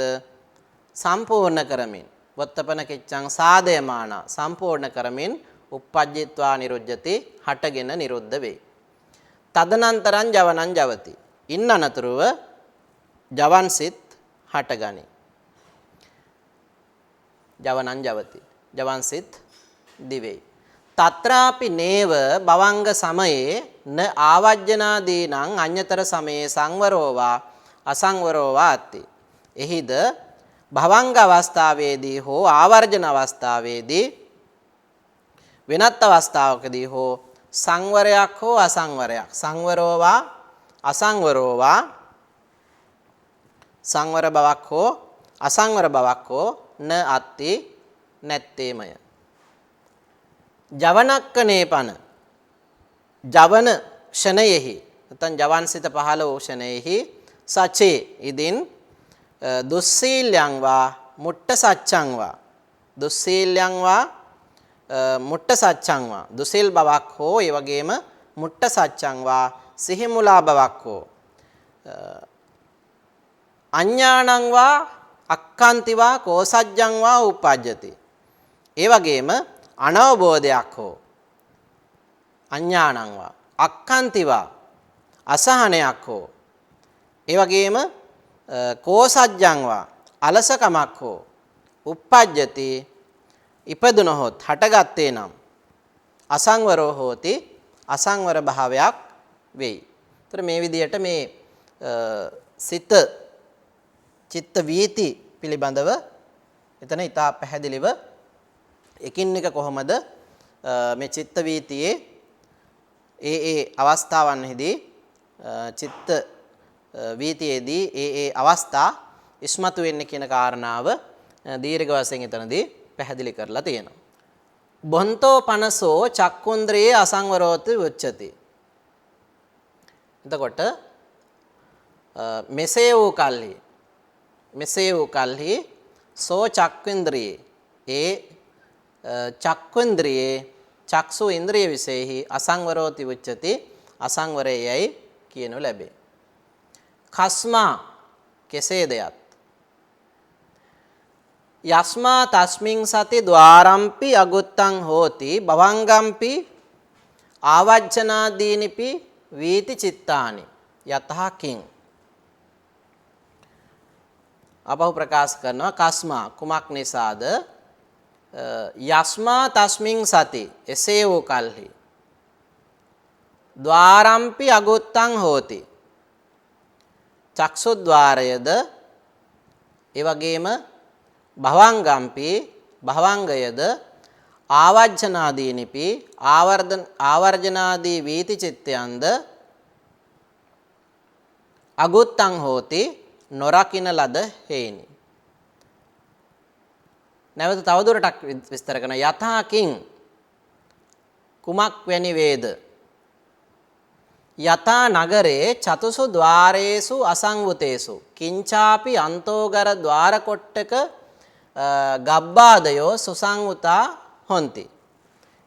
සම්පූර්ණ කරමින් වොත්තපන කිච්ඡං සාදයමානා සම්පූර්ණ කරමින් uppajjitva niruddhati හටගෙන නිරුද්ධ වේ. තදනන්තරං ජවනං ජවති ඉන් අනතුරුව ජවන් සිත් හටගනි. ජවනං ජවති ජවන් සිත් දිවේ. తත්‍රාපි නේව භවංග සමයේ න ආවජ්ජනාදීනං අඤ්‍යතර සමයේ සංවරෝ වා අසංවරෝ වා අත්ති. එහිද භවංග අවස්ථාවේදී හෝ ආවර්ජන අවස්ථාවේදී වෙනත් අවස්ථාවකදී හෝ සංවරයක් හෝ අසංවරයක් සංවරෝ වා අසංවරෝ වා සංවර බවක් හෝ අසංවර බවක් හෝ න අත්ති නැත්තේමය. ජවනක්කනේ පන ජවන ක්ෂණයෙහි නැත්නම් ජවන්සිත පහළ වූ ක්ෂණයෙහි සචේ ඉදින් දුස්සීල්‍යං වා මුට්ට සච්ඡං වා දුස්සීල්‍යං වා මුට්ට සච්ඡං වා දුසිල් බවක් හෝ ඒ වගේම මුට්ට සච්ඡං වා සිහිමුලා බවක් හෝ අඤ්ඤාණං වා අක්ඛන්ති වා කෝසජ්ජං වා uppajjati ඒ වගේම අනවබෝධයක් හෝ අඤ්ඤාණංවා අක්ඛන්තිවා අසහනයක් හෝ ඒ වගේම කෝසජ්ජංවා අලසකමක් හෝ uppajjati ඉපදුනහොත් හටගත්තේ නම් අසංවරෝ හෝති අසංවර භාවයක් වෙයි. ඒතර මේ විදිහට මේ චිත්ත වීති පිළිබඳව එතන ඊට පැහැදිලිව එකින් එක කොහොමද මේ චිත්ත වීතියේ ඒ අවස්ථාවන්හිදී චිත්ත වීතියේදී ඒ අවස්ථා ඉස්මතු වෙන්නේ කියන කාරණාව දීර්ඝ වශයෙන් එතනදී පැහැදිලි කරලා තියෙනවා. බොන්තෝ පනසෝ චක්කුන්ද්‍රයේ අසංවරෝති උච්චති. එතකොට මෙසේ වූ කල්හි සෝ චක්කුන්ද්‍රයේ ඒ චක්කුන්ද්‍රයේ චක්සු ඉන්ද්‍රිය විශේෂෙහි අසංවරෝති උච්චති අසංවරයයි කියනු ලැබේ. කස්මා කෙසේද යත් යස්මා තස්මින් සති ద్వාරම්පි අගුත්තං හෝති භවංගම්පි ආවජ්ජනාදීනිපි වීති චිත්තානි යතහ කිං. අපහු ප්‍රකාශ කරනවා කස්මා කුමක් නිසාද යස්මා තස්මින් සති එසේ වූ කල්හි ద్వාරම්පි අගුත්තං හෝති චක්සුද්්වාරයද ඒ වගේම භවංගම්පි භවංගයද ආවජ්ජනාදීනිපි ආවර්ජනාදී වීති චිත්තයන්ද අගුත්තං හෝති නොරකින ලද හේනි. නැවත තවදුරටත් විස්තර කරන යථාකින් කුමක් වැනි වේද යථා නගරේ චතුසු ద్వාරේසු අසංවුතේසු කිංචාපි අන්තෝගර ద్వාර කොට්ටක ගබ්බාදයෝ සුසංවුතා හොಂತಿ.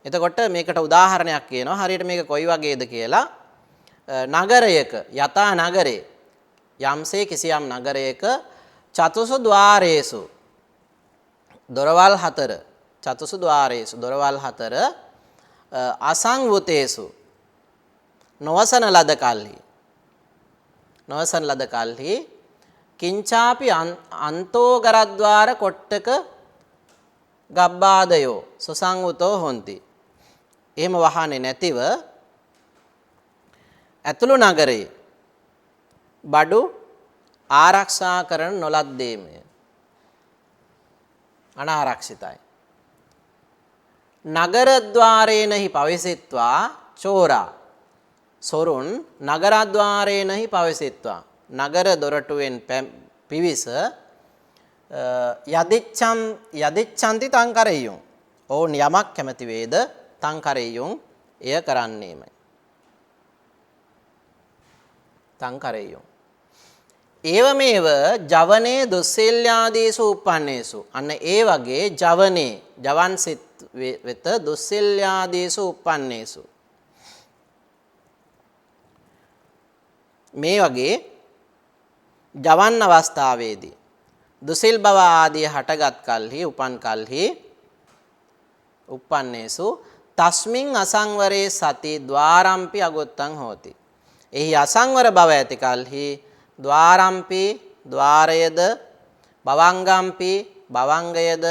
එතකොට මේකට උදාහරණයක් කියනවා. හරියට මේක කොයි වගේද කියලා නගරයක යථා නගරේ යම්සේ කිසියම් නගරයක චතුසු ద్వාරේසු දොරවල් හතර චතුසු ద్వාරේසු දොරවල් හතර අසංවුතේසු නොවසන ලද කල්හි කිංචාපි අන්තෝගරද්වාර කොට්ටක ගබ්බාදයෝ සුසංවුතෝ හොಂತಿ. එහෙම වහන්නේ නැතිව ඇතුළු නගරේ බඩු ආරක්ෂා කරන නොලද්දේමය අනාරක්ෂිතයි. නගරද්වාරේනහි පවිසිත්වා චෝරා සොරුන් නගරද්වාරේනහි පවිසිත්වා නගර දොරටුවෙන් පිවිස යදිච්ඡන්ති තංකරෙය්‍යුම් ඔවුන් යමක් කැමති වේද තංකරෙය්‍යුම් එය කරන්නේමයි. තංකරෙය්‍යුම් ඒවමේව ජවනේ දුස්සීල්‍යාදීසු උප්පන්නේසු අන්න ඒ වගේ ජවනේ ජවන් සිත් වෙත දුස්සීල්‍යාදීසු උප්පන්නේසු මේ වගේ ජවන් අවස්ථාවේදී දුසිල් බව ආදී හටගත් කල්හි උපන් කල්හි උප්පන්නේසු තස්මින් අසංවරේ සති ద్వාරම්පි අගොත්තං හෝති. එහි අසංවර බව ඇති කල්හි ద్వාරම්පි ద్వාරයද භවංගම්පි භවංගයද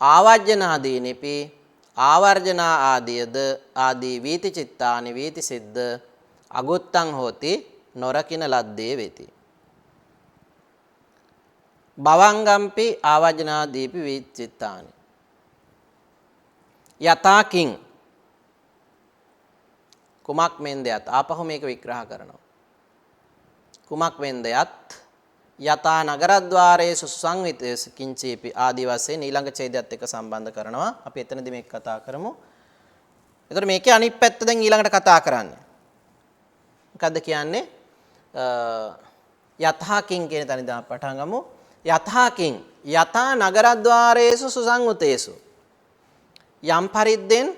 ආවජ්ජනාදීනිපි ආවර්ජනා ආදීයද ආදී වීති චිත්තානි වීති සිද්ද අගොත්තං හෝති නොරකින ලද්දේ වෙති. භවංගම්පි ආවජ්ජනාදීපි වීති චිත්තානි යථාකින් කුමක් මෙන්ද යත් ආපහු මේක විග්‍රහ කරනවා. කුමක් වෙන්ද යත් යථා නගරද්වාරේසු සංවිතේසු කිංචේපි ආදි වශයෙන් ඊළඟ ඡේදයත් එක්ක සම්බන්ධ කරනවා. අපි එතනදී මේක කතා කරමු. එතකොට මේකේ අනිත් පැත්ත දැන් ඊළඟට කතා කරන්නේ. මොකද්ද කියන්නේ? යථාකින් කියන තැන ඉඳන් පටන් ගමු. යථාකින් යථා නගරද්වාරේසු සුසංවතේසු යම් පරිද්දෙන්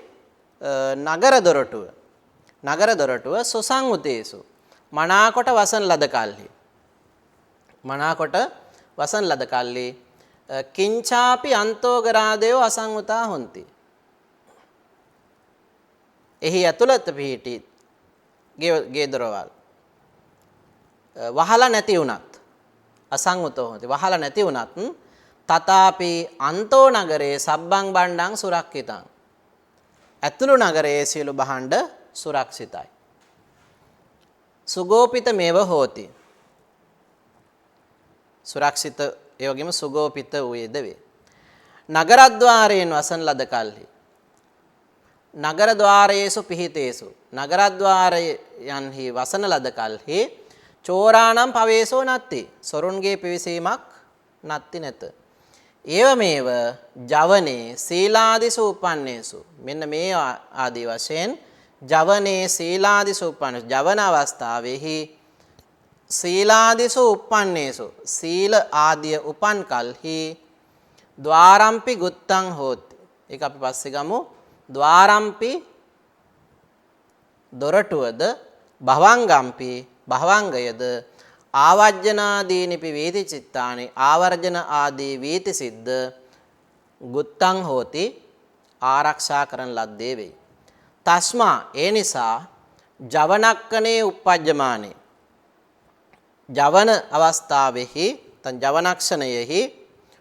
නගර දොරටුව සුසංවතේසු මනාකොට වසන් ලද කල්හි කිංචාපි අන්තෝගරාදයෝ අසංවතා හොಂತಿ. එහි ඇතුළත පිහිටි ගේ දොරවල් වහලා නැති වුණත් අසංගතෝ හොති වහලා නැති වුණත් තථාපි අන්තෝ නගරේ සබ්බං බණ්ඩං සුරක්ෂිතං ඇතුළු නගරයේ සියලු භාණ්ඩ සුරක්ෂිතයි. සුගෝපිත මේව හෝති. සුරක්ෂිත ඒ වගේම සුගෝපිත වූයේද වේ. නගරද්්වාරයෙන් වසන ලද කල්හි නගර ద్వාරයේසු පිහිතේසු නගරද්්වාරයන්හි වසන ලද කල්හි චෝරානම් පවේසෝ නැත්ති සොරුන්ගේ පිවිසීමක් නැත්ති නැත. ඒවමේව ජවනේ සීලාදිසු උපන්නේසු මෙන්න මේ ආදී වශයෙන් ජවනේ සීලාදිසු උපන්නේසු ජවන අවස්ථාවේහි සීලාදිසු උපන්නේසු සීල ආදිය උපන් කල්හි ద్వාරම්පි ගුත්තං හෝති. ඒක අපි පස්සේ ගමු. ద్వාරම්පි දොරටුවද භවංගම්පි භවංගයද ආවර්ජනාදීනිපි වීති චිත්තානි ආවර්ජන ආදී වීති සිද්ධ ගුත්තං හෝති ආරක්ෂා කරන ලද්දේ වේ. තස්මා ඒ නිසා ජවනක්කනේ උපජ්ජමානේ ජවන අවස්ථාවෙහි තන් ජවනක්ෂණයෙහි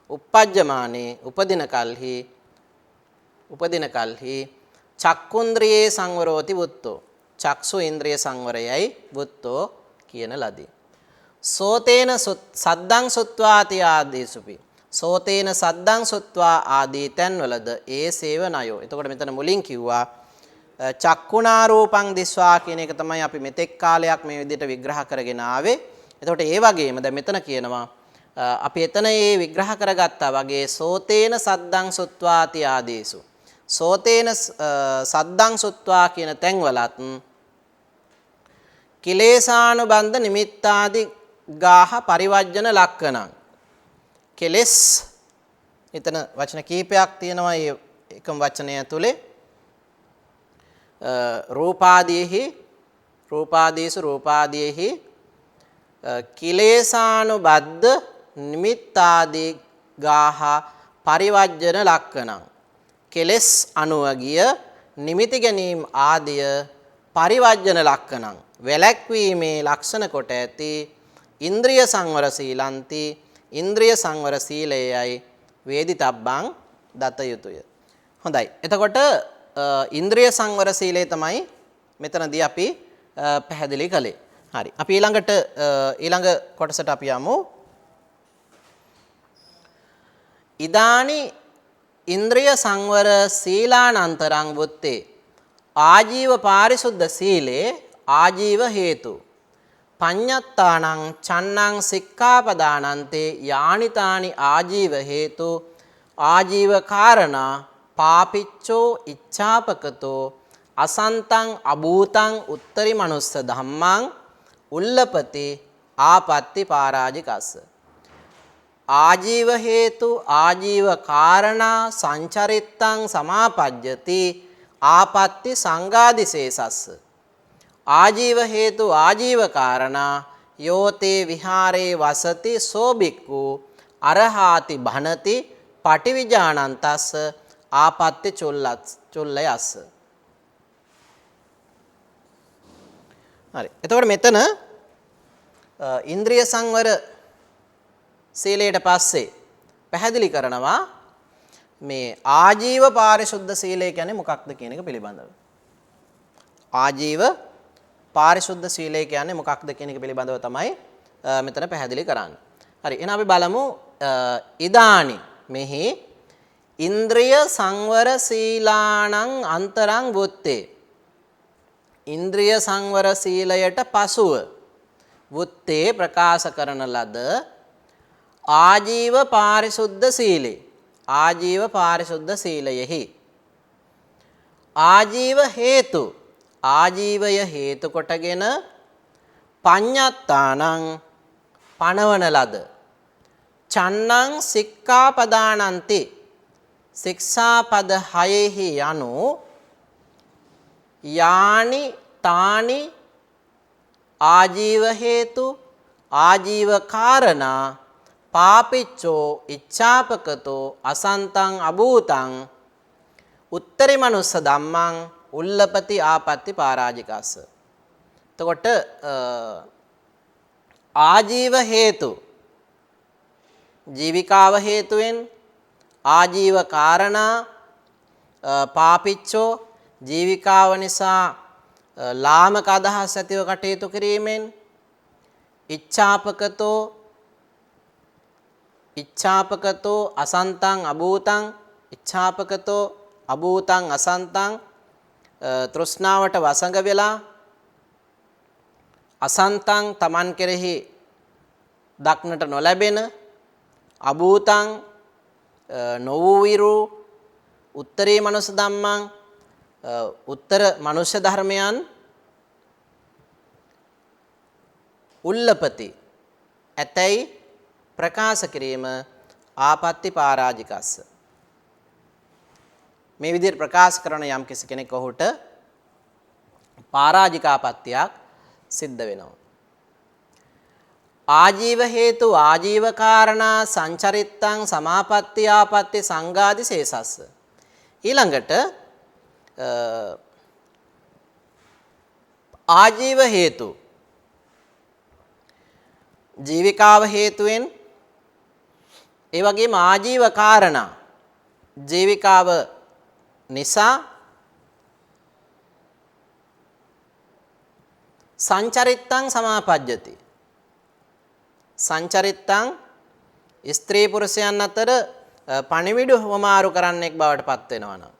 උපජ්ජමානේ උපදින කල්හි චක්කුන්ද්‍රියේ සංවරෝති වුත්තෝ චක්සු ඉන්ද්‍රිය සංවරයයි වුත්තෝ කියන ලදී. සෝතේන සද්දං සුත්වාති ආදීසුපි සෝතේන සද්දං සුත්වා ආදී තැන්වලද ඒ සේවනයෝ. එතකොට මෙතන මුලින් කිව්වා චක්කුණා රූපං දිස්වා කියන එක තමයි අපි මෙතෙක් කාලයක් මේ විදිහට විග්‍රහ කරගෙන ආවේ. එතකොට ඒ වගේම දැන් මෙතන කියනවා අපි එතන ඒ විග්‍රහ කරගත්තා වගේ සෝතේන සද්දං සුත්වාති ආදීසු සෝතේන සද්දං සුත්වා කියන තැන්වලත් කිලේශානුබන්ධ නිමිත්තාදි ගාහ පරිවර්ජන ලක්කණං කෙලස් එතන වචන කීපයක් තියෙනවා. ඒ එකම වචනය ඇතුලේ රූපාදීහි කිලේශානුබද්ධ නිමිත්තාදි ගාහ පරිවර්ජන ලක්කණං කෙලස් අනුව ගිය නිමිති ගැනීම ආදිය පරිවර්ජන ලක්කණං වැළැක්වීමේ ලක්ෂණ කොට ඇති ඉන්ද්‍රිය සංවර සීලන්ති ඉන්ද්‍රිය සංවර සීලයයි වේදිතබ්බං දත යුතුය. හොඳයි. එතකොට ඉන්ද්‍රිය සංවර සීලය තමයි මෙතනදී අපි පැහැදිලි කළේ. හරි. අපි ඊළඟ කොටසට අපි යමු. ඉදානි ඉන්ද්‍රිය සංවර සීලානන්තරං වුත්තේ ආජීව පාරිශුද්ධ සීලේ ආජීව හේතු පඤ්ඤත්තානං චන්නං සික්ඛාපදානන්තේ යානිතානි ආජීව හේතු ආජීව කාරණා පාපිච්චෝ ඉච්ඡාපකතෝ අසන්තං අභූතං උත්තරි මනුස්ස ධම්මං උල්ලපති ආපත්ති පරාජිකස්ස. ආජීව හේතු ආජීව කාරණා සංචරිත්තං සමාපජ්ජති ආපත්ති සංඝාදිශේෂස්ස. ආජීව හේතු ආජීව කාරණා යෝතේ විහාරේ වසති සෝබික්කු අරහාති භනති පටිවිජානන්තස්ස ආපත්ති චුල්ලයස්ස. හරි. එතකොට මෙතන ඉන්ද්‍රිය සංවර සීලයට පස්සේ පැහැදිලි කරනවා මේ ආජීව පාරිශුද්ධ සීලය කියන්නේ මොකක්ද කියන එක පිළිබඳව. ආජීව පාරිශුද්ධ සීලය කියන්නේ මොකක්ද කියන එක පිළිබඳව තමයි මෙතන පැහැදිලි කරන්නේ. හරි. එහෙනම් අපි බලමු ඉදානි මෙහි ඉන්ද්‍රිය සංවර සීලානං අන්තරං වුත්තේ. ඉන්ද්‍රිය සංවර සීලයට පසුව වුත්තේ ප්‍රකාශ කරන ලද ආජීව පාරිශුද්ධ සීලේ. ආජීව පාරිශුද්ධ සීලයෙහි ආජීව හේතු ආජීවය හේතු කොටගෙන පඤ්ඤත්තානං පනවන ලද චන්නං සික්ඛාපදානන්ති ශික්ෂාපද 6 යනු යානි තානි ආජීව හේතු ආජීව කාරණා පාපිච්චෝ ඉච්ඡාපකතෝ අසන්තං අභූතං උත්තරි මනුස්ස ධම්මං උල්ලපති ආපත්‍ති පරාජිකස්ස. එතකොට ආජීව හේතු ජීවිකාව හේතුවෙන් ආජීව කාරණා පාපිච්චෝ ජීවිකාව නිසා ලාමක අදහස් ඇතිව කටයුතු කිරීමෙන් ඉච්ඡාපකතෝ අසන්තං අභූතං ඉච්ඡාපකතෝ අභූතං අසන්තං තෘෂ්ණාවට වසඟ වෙලා අසන්තං තමන් කෙරෙහි දක්නට නොලැබෙන අභූතං නොවූවිරු උත්තරී මනුෂ්‍ය ධම්මං උත්තර මනුෂ්‍ය ධර්මයන් උල්ලපති ඇතැයි ප්‍රකාශ කිරීම ආපත්‍ති පරාජිකස්ස. මේ විදිහට ප්‍රකාශ කරන යම් කෙනෙක් ඔහුට පරාජිකාපත්‍යක් සිද්ධ වෙනවා. ආජීව හේතු ආජීව කාරණා සංචරිත්තං සමාපත්ති ආපත්‍ති සංඝාදි ශේෂස්ස. ඊළඟට ආජීව හේතු ජීවිකාව හේතුවෙන් ඒ වගේම ආජීව කාරණා ජීවිකාව නිසා සංචරිත්තං සමාපජ්ජති. සංචරිත්තං ස්ත්‍රී පුරුෂයන් අතර පණිවිඩ හොමාරු කරන්නෙක් බවට පත් වෙනවා නම්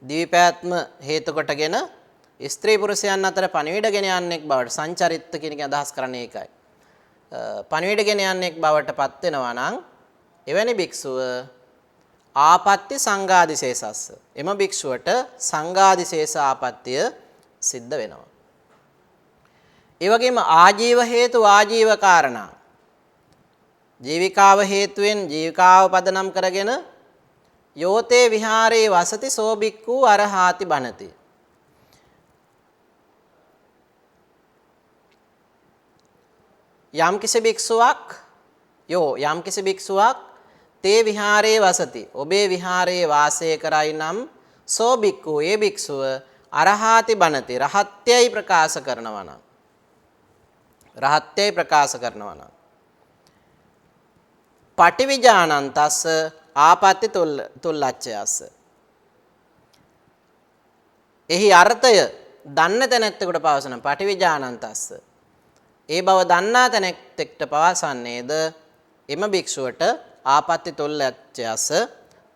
දිවිපෑත්ම හේතු කොටගෙන ස්ත්‍රී පුරුෂයන් අතර පණිවිඩ ගෙන යන්නෙක් බවට සංචරිත්ත කියන එක අදහස් කරන්නේ ඒකයි. පණිවිඩ ගෙන යන්නෙක් බවට පත් වෙනවා නම් එවැනි භික්ෂුව ආපත්‍ති සංඝාදිශේෂස්ස. එම භික්ෂුවට සංඝාදිශේෂ ආපත්‍ය සිද්ධ වෙනවා. ඒ වගේම ආජීව හේතු ආජීව කාරණා ජීවිකාව හේතුවෙන් ජීවිකාව පදනම් කරගෙන යෝතේ විහාරේ වසති සෝ භික්ඛු අරහාති බණති. යම්කිසි භික්ෂුවක් තේ විහාරේ වසති ඔබේ විහාරයේ වාසය කරයි නම් සෝ භික්ඛු ඒ භික්ෂුව අරහාති බණති රහත්යයි ප්‍රකාශ කරනවා නම් පටිවිජානන්තස්ස ආපත්‍ති තුල්ලච්ඡයස්ස. එහි අර්ථය දන්න තැනැත්තෙකුට පවසන පටිවිජානන්තස්ස ඒ බව දන්නා තැනැත්තෙක්ට පවසන්නේද එම භික්ෂුවට ආපත්‍ති තුල්ලච්ඡයස්ස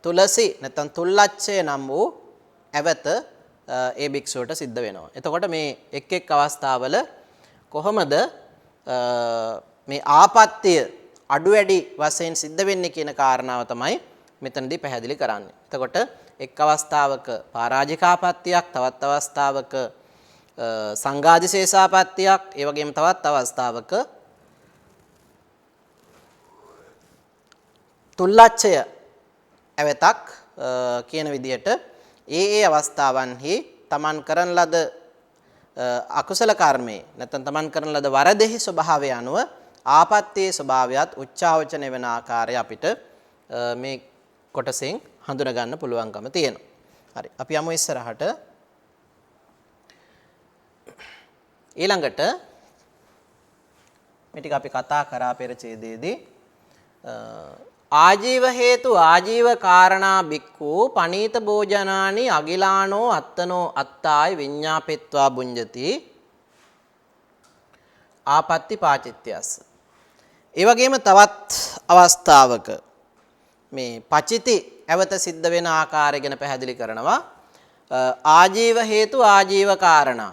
තුලසි නැත්නම් තුල්ලච්ඡය නම් වූ ඇවත ඒ භික්ෂුවට සිද්ධ වෙනවා. එතකොට මේ එක් එක් අවස්ථාවල කොහොමද මේ ආපත්‍ය අඩු වැඩි වශයෙන් සිද්ධ වෙන්නේ කියන කාරණාව තමයි මෙතනදී පැහැදිලි කරන්නේ. එතකොට එක් අවස්ථාවක පරාජිකාපත්‍යක්, තවත් අවස්ථාවක සංඝාදිශේෂාපත්‍යක්, ඒ වගේම තවත් අවස්ථාවක තුල්ලච්ඡය ඇවතක් කියන විදිහට ඒ අවස්ථාවන්හි තමන් කරන ලද අකුසල කර්මයේ නැත්නම් තමන් කරන ලද වරදෙහි ස්වභාවය අනුව ආපත්‍යේ ස්වභාවයත් උච්චාවචන වෙන ආකාරය අපිට මේ කොටසෙන් හඳුනා ගන්න පුළුවන්කම තියෙනවා. හරි. අපි යමු ඉස්සරහට. ඊළඟට මේ ටික අපි කතා කරා පෙර ඡේදයේදී ආජීව හේතු ආජීව කාරණා බික්ඛු පනීත භෝජනානි අගිලානෝ අත්තනෝ අත්තාය විඤ්ඤාපෙත්වා බුඤ්ජති ආපත්‍ති පාචිත්‍යස්ස. ඒ වගේම තවත් අවස්ථාවක මේ පචිති ඇවත සිද්ධ වෙන ආකාරය ගැන පැහැදිලි කරනවා. ආජීව හේතු ආජීව කාරණා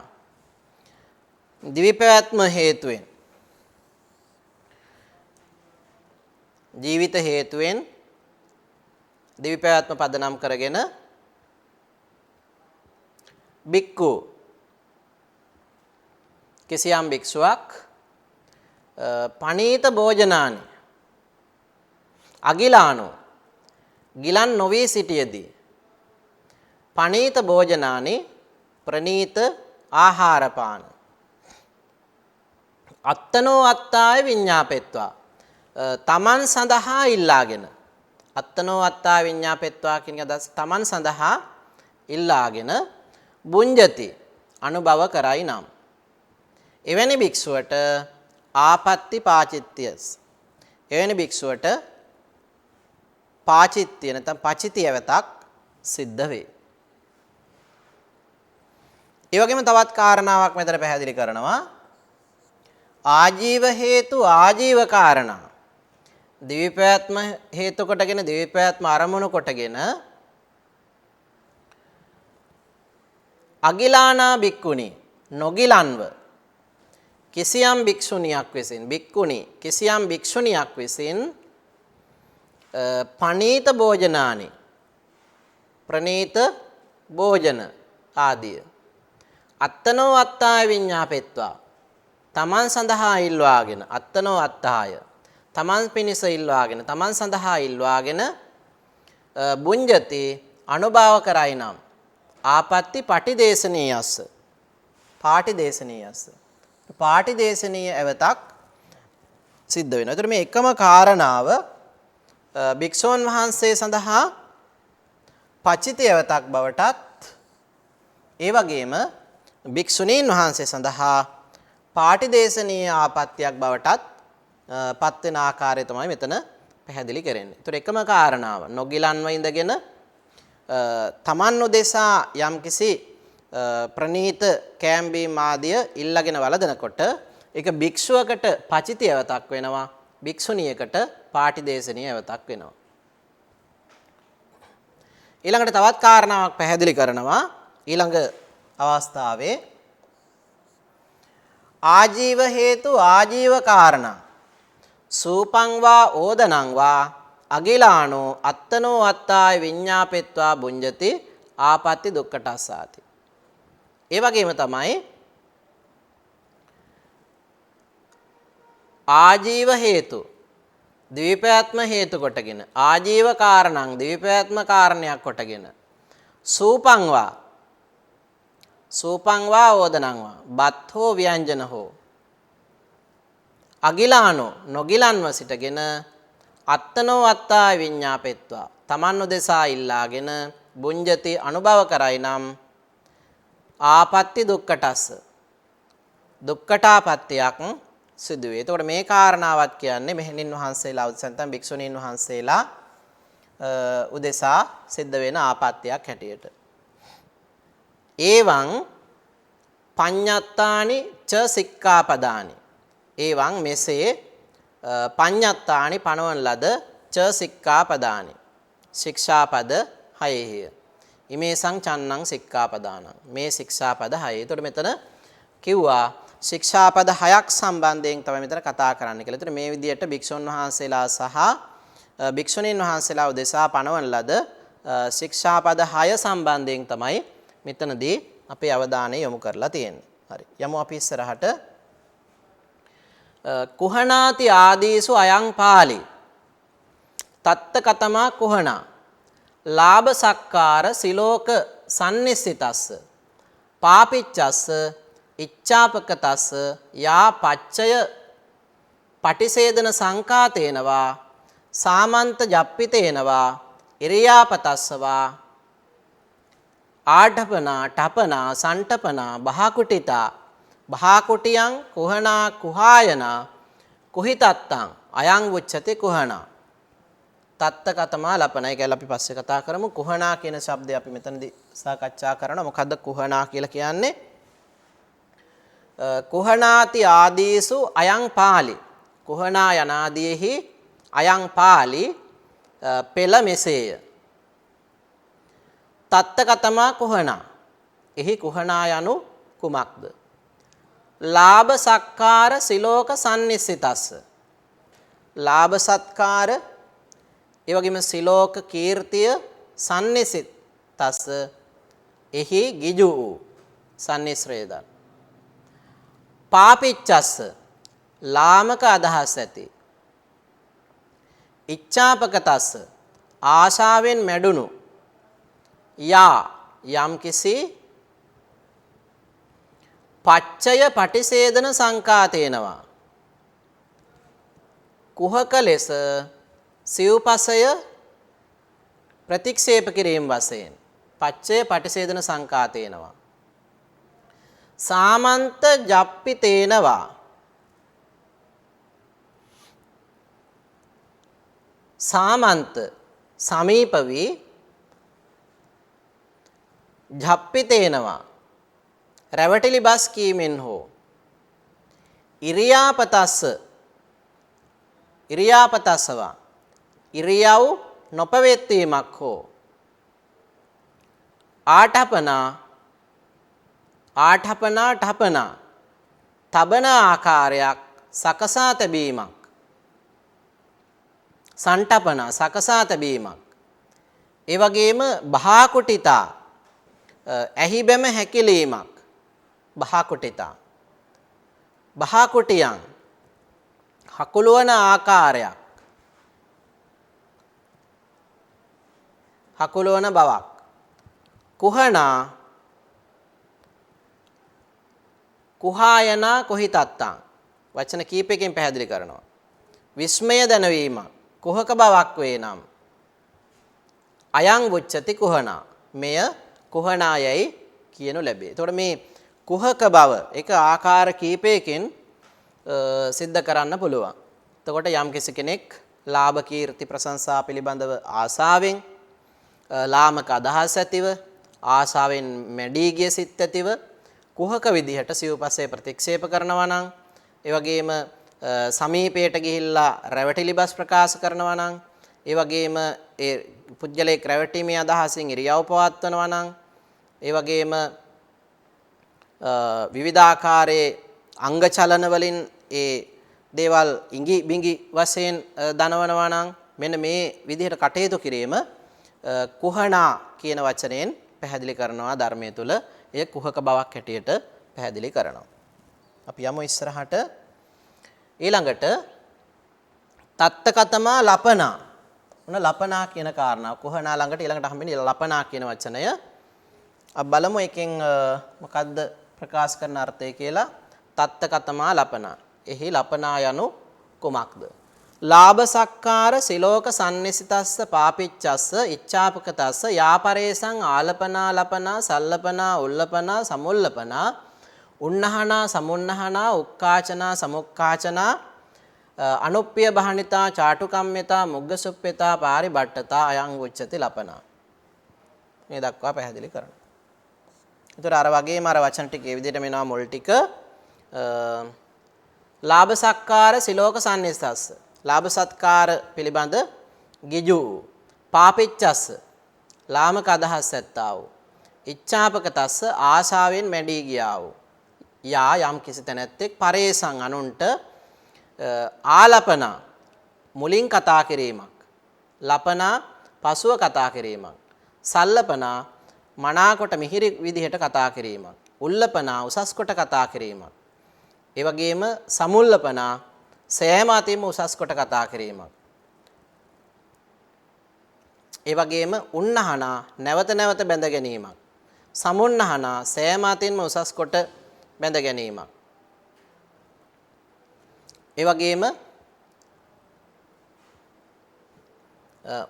දිවිපැවැත්ම හේතුවෙන් ජීවිත හේතුවෙන් දිවිපැවැත්ම පදනම් කරගෙන බික්කු කිසියම් භික්ෂුවක් පනීත භෝජනානි අගිලානෝ ගිලන් නොවී සිටියදී පනීත භෝජනානි ප්‍රනීත ආහාරපාන අත්තනෝ අත්තාය විඤ්ඤාපෙත්වා තමන් සඳහා ඉල්ලාගෙන අත්තනෝ අත්තා විඤ්ඤාපෙත්වා කියන අදහස තමන් සඳහා ඉල්ලාගෙන බුඤ්ජති අනුභව කරයි නම් එවැනි භික්ෂුවට ආපත්‍ති පාචිත්‍යස් එවැනි භික්ෂුවට පාචිත්‍ය නැත්නම් පචිතිය වෙතක් සිද්ධ වේ. ඒ වගේම තවත් කාරණාවක් මෙතන පැහැදිලි කරනවා ආජීව හේතු ආජීව කාරණා දිවිපෑත්ම හේතු කොටගෙන දිවිපෑත්ම අරමුණු කොටගෙන අගිලානා භික්ඛුනි නොගිලන්ව කිසියම් භික්ෂුණියක් විසින් භික්ඛුනි කිසියම් භික්ෂුණියක් විසින් පනීත භෝජනානි ප්‍රනීත භෝජන ආදිය අත්තනෝ අත්තාය විඤ්ඤාපෙත්වා තමන් සඳහා ඉල්වාගෙන අත්තනෝ අත්තාය තමන් පිණිස ඉල්වාගෙන තමන් සඳහා ඉල්වාගෙන බුඤ්ජති අනුභව කරයි නම් ආපත්‍ති පටිදේශනීයස්ස පාටිදේශනීයස්ස පාටිදේශනීය එවතක් සිද්ධ වෙනවා. ඒතර මේ එකම කාරණාව භික්ෂුන් වහන්සේ සඳහා පචිත එවතක් බවටත් ඒ වගේම භික්ෂුණීන් වහන්සේ සඳහා පාටිදේශනීය ආපත්‍යක් බවටත් පත් වෙන ආකාරය තමයි මෙතන පැහැදිලි කරන්නේ. ඒතර එකම කාරණාව නොගිලන්ව ඉඳගෙන තමන් උදෙසා යම්කිසි ප්‍රනීත කෑම්බීම් ආදිය ඉල්ලගෙන වළඳනකොට ඒක භික්ෂුවකට පචිතිය එවතක් වෙනවා භික්ෂුණියකට පාටිදේශනීය එවතක් වෙනවා. ඊළඟට තවත් කාරණාවක් පැහැදිලි කරනවා ඊළඟ අවස්ථාවේ ආජීව හේතු ආජීව කාරණා සූපං වා ඕදනං වා අගිලානෝ අත්තනෝ අත්තාය විඤ්ඤාපෙත්වා බුඤ්ජති ආපත්‍ති දුක්ඛටස්සාති. ඒ වගේම තමයි ආජීව හේතු ද්විපෑත්ම හේතු කොටගෙන ආජීව කාරණං ද්විපෑත්ම කාරණයක් කොටගෙන සූපං වා ඕදනං වා බත් හෝ ව්‍යංජන හෝ අගිලානෝ නොගිලන්ව සිටගෙන අත්තනෝ අත්තාය විඤ්ඤාපෙත්වා තමන් උදෙසා ඉල්ලාගෙන බුඤ්ජති අනුභව කරයි නම් ආපත්‍ති දුක්ඛටස්ස දුක්ඛටාපත්‍යක් සිදු වේ. එතකොට මේ කාරණාවත් කියන්නේ මෙහෙණින් වහන්සේලා උදෙසා භික්ෂුණීන් වහන්සේලා උදෙසා සිද්ධ වෙන ආපත්‍යක් හැටියට. ඒවං පඤ්ඤත්තානි ච සික්ඛාපදානි ඒවං මෙසේ පඤ්ඤත්තානි පනවන ලද ච සික්ඛාපදානි ශික්ෂාපද 6 ඉමේසං චන්නං සික්ඛාපදානං මේ ශික්ෂාපද 6. එතකොට මෙතන කිව්වා ශික්ෂාපද 6ක් සම්බන්ධයෙන් තමයි මෙතන කතා කරන්න කියලා. එතකොට මේ විදිහට භික්ෂුන් වහන්සේලා සහ භික්ෂුණීන් වහන්සේලා උදෙසා පනවන ලද ශික්ෂාපද 6 සම්බන්ධයෙන් තමයි මෙතනදී අපේ අවධානය යොමු කරලා තියෙන්නේ. හරි. යමු අපි ඉස්සරහට කුහනාති ආදීසු අයං පාලි තත්ත කතමා කුහනා ලාභ සක්කාර සිලෝක සම්නිස්සිතස්ස පාපිච්චස්ස ඉච්ඡාපකතස්ස යා පච්චය පටිසේදන සංකාතේනවා සාමන්ත ජප්පිතේනවා ඉරියාපතස්සවා ආඩපනා ඨපනා සන්ටපනා බහකුටිතා බහකුටියං කුහනා කුහායනා කුහිතත්තං අයං උච්චති කුහනා තත්ත කතමා ලපනයි කියලා අපි පස්සේ කතා කරමු. කුහනා කියන શબ્දය අපි මෙතනදී සාකච්ඡා කරනවා. මොකද්ද කුහනා කියලා කියන්නේ? කුහනාති ආදීසු අයං පාලි කුහනා යනාදීෙහි අයං පාලි පෙළ මෙසේය. තත්ත කතමා කුහනා එහි කුහනා යනු කුමක්ද? ලාභ සක්කාර සිලෝක සම්නිස්සිතස්ස ලාභ සත්කාර ඒ වගේම සිලෝක කීර්තිය සම්නිස්සිතස්ස එහි ගිජු වූ සම්නිස්රේදන් පාපිච්චස්ස ලාමක අදහස් ඇති ඉච්ඡාපකතස්ස ආශාවෙන් මැඩුණු යා යම්කිසි පච්චය පටිසේදන සංකාතේනවා කුහක ලෙස සිව්පසය ප්‍රතික්ෂේප කිරීම වශයෙන් පච්චය පටිසේදන සංකාතේනවා සාමන්ත ජප්පි තේනවා සාමන්ත සමීප වී ජප්පි තේනවා රැවටිලි බස් කීමෙන් හෝ ඉරියාපතස්සවා ඉරියව් නොපවත්වීමක් හෝ ආඨපනා තබන ආකාරයක් සකසා තැබීමක් සන්ටපනා සකසා තැබීමක් ඒ වගේම බහාකුටිතා ඇහි බැම හැකිලීමක් බහාකුටියන් හකුලුවන ආකාරයක් හකුලුවන බවක් කුහනා කුහායනා කොහිතත්තං වචන කීපයකින් පැහැදිලි කරනවා විස්මය දැනවීමක් කුහක බවක් වේ නම් අයං වුච්චති කුහනා මෙය කුහනායයි කියනු ලැබේ. එතකොට මේ කුහක බව එක ආකාර කීපයකින් සිද්ධ කරන්න පුළුවන්. එතකොට යම් කෙනෙක් ලාභ කීර්ති ප්‍රශංසා පිළිබඳව ආසාවෙන් ලාමක අදහස් ඇතිව ආසාවෙන් මැඩී ගිය සිත් ඇතිව කුහක විදිහට සිව්පස්සේ ප්‍රතික්ෂේප කරනවා නම් ඒ වගේම සමීපයට ගිහිල්ලා රැවටිලි බස් ප්‍රකාශ කරනවා නම් ඒ වගේම ඒ පුජ්‍යලේක් රැවටීමේ අදහසින් ඉරියව් පවත්වනවා නම් ඒ වගේම විවිධාකාරයේ අංග චලන වලින් ඒ දේවල් ඉඟි බිඟි වශයෙන් දනවනවා නම් මෙන්න මේ විදිහට කටයුතු කිරීම කුහනා කියන වචනයෙන් පැහැදිලි කරනවා ධර්මයේ තුල එය කුහක බවක් හැටියට පැහැදිලි කරනවා. අපි යමු ඉස්සරහට ඊළඟට තත්තකතමා ලපනා මොන ලපනා කියන කාරණාව කුහනා ළඟට ඊළඟට හම්බෙන්නේ ලපනා කියන වචනය. අපි බලමු එකෙන් මොකද්ද ප්‍රකාශ කරන අර්ථය කියලා. තත්තකතමා ලපනා. එහි ලපනා යනු කුමක්ද? ලාභ සක්කාර සිලෝක සම්නිසිතස්ස පාපිච්චස්ස ඉච්ඡාපකතස්ස යාපරේසං ආලපනා ලපනා සල්ලපනා උල්ලපනා සමුල්ලපනා උන්නහනා සමුන්නහනා උක්කාචනා සමුක්කාචනා අනුප්පිය බහනිතා චාටුකම්මිතා මුග්ගසුප්පිතා පාරිබට්ඨතා අයං උච්චති ලපනා. මේ දක්වා පැහැදිලි කරනවා. ඒතර අර වගේම අර වචන ටික ඒ විදිහට මෙනවා මුල් ටික ලාභ සක්කාර සිලෝක සම්නිසිතස්ස ලාභ සත්කාර පිළිබඳ ගිජු පාපිච්චස්ස ලාමක අදහස් ඇත්තා වූ ඉච්ඡාපකතස්ස ආශාවෙන් මැඩී ගියා වූ යා යම් කිසි තැනැත්තෙක් පරේසං අනුන්ට ආලපනා මුලින් කතා කිරීමක් ලපනා පසුව කතා කිරීමක් සල්ලපනා මනාකොට මිහිරි විදිහට කතා කිරීමක් උල්ලපනා උසස් කොට කතා කිරීමක් ඒ වගේම සමුල්ලපනා සෑම අතින්ම උසස් කොට කතා කිරීමක් ඒ වගේම උන්නහනා නැවත නැවත බැඳ ගැනීමක් සමුන්නහනා සෑම අතින්ම උසස් කොට බැඳ ගැනීමක් ඒ වගේම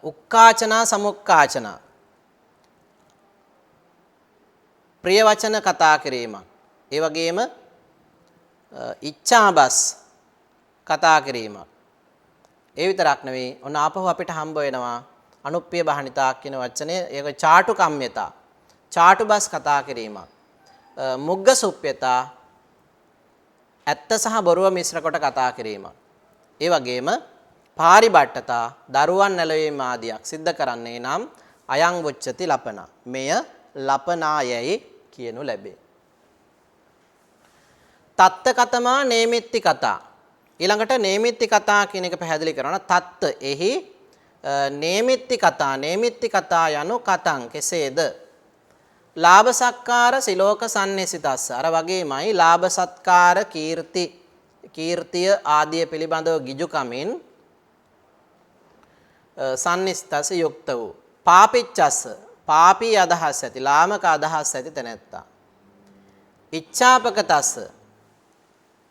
උක්කාචනා සමුක්කාචනා ප්‍රිය වචන කතා කිරීමක් ඒ වගේම ඉච්ඡාබස් කතා කිරීමක් ඒ විතරක් නෙවෙයි ඔන්න ආපහු අපිට හම්බ වෙනවා අනුප්පිය බහනිතා කියන වචනේ ඒක චාටු කම්මිතා චාටුබස් කතා කිරීමක් මුග්ග සුප්පිතා ඇත්ත සහ බොරුව මිශ්‍ර කොට කතා කිරීමක් ඒ වගේම පාරිබට්ඨතා දරුවන් නැලවීම ආදියක් සිද්ධ කරන්නේ නම් අයං වොච්චති ලපනා මෙය ලපනායයි කියනු ලැබේ. තත්ත කතමා නේමිත්ති කතා ඊළඟට නේමිත්ති කතා කියන එක පැහැදිලි කරනවා. තත්ත එහි නේමිත්ති කතා යනු කතං කෙසේද? ලාභ සත්කාර සිලෝක සම්නිසිතස්ස අර වගේමයි ලාභ සත්කාර කීර්තිය ආදිය පිළිබඳව ගිජුකමින් සම්නිස්තස යුක්ත වූ පාපිච්චස්ස පාපී අදහස් ඇති ලාමක අදහස් ඇති තැනැත්තා ඉච්ඡාපකතස්ස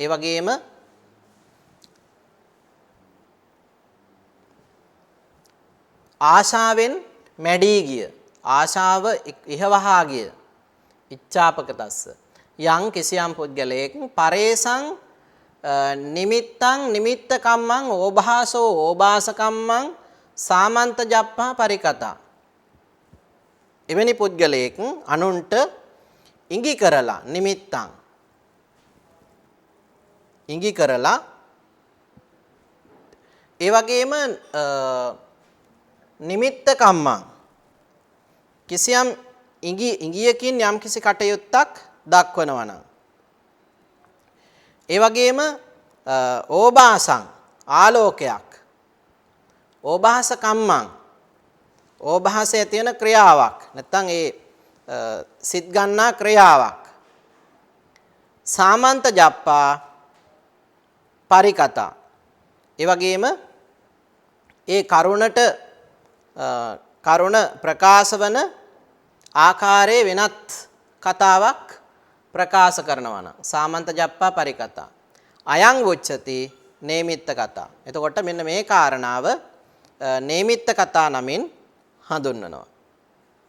ඒ වගේම ආශාවෙන් මැඩී ගිය ආශාව ඉහවහා ගිය ඉච්ඡාපකතස්ස යං කිසියම් පුද්ගලයෙක් පරේසං නිමිත්තං නිමිත්ත කම්මං ඕභාසෝ ඕභාස කම්මං සාමන්ත ජප්පා පරිකතා. එවැනි පුද්ගලයෙක් අනුන්ට ඉඟි කරලා නිමිත්තං ඉඟි කරලා ඒ වගේම නිමිත්ත කම්මං කිසියම් ඉඟියකින් යම් කිසි කටයුත්තක් දක්වනවා නම් ඒ වගේම ඕභාසං ආලෝකයක් ඕභාස කම්මං ඕභාසයේ තියෙන ක්‍රියාවක් නැත්නම් ඒ සිත් ගන්නා ක්‍රියාවක් සාමන්ත ජප්පා පරිකතා ඒ වගේම ඒ කරුණ ප්‍රකාශ වන ආකාරයේ වෙනත් කතාවක් ප්‍රකාශ කරනවා නම් සාමන්ත ජප්පා පරිකතා අයං වොච්චති නේමිත්ත කතා. එතකොට මෙන්න මේ කාරණාව නේමිත්ත කතා නමින් හඳුන්වනවා.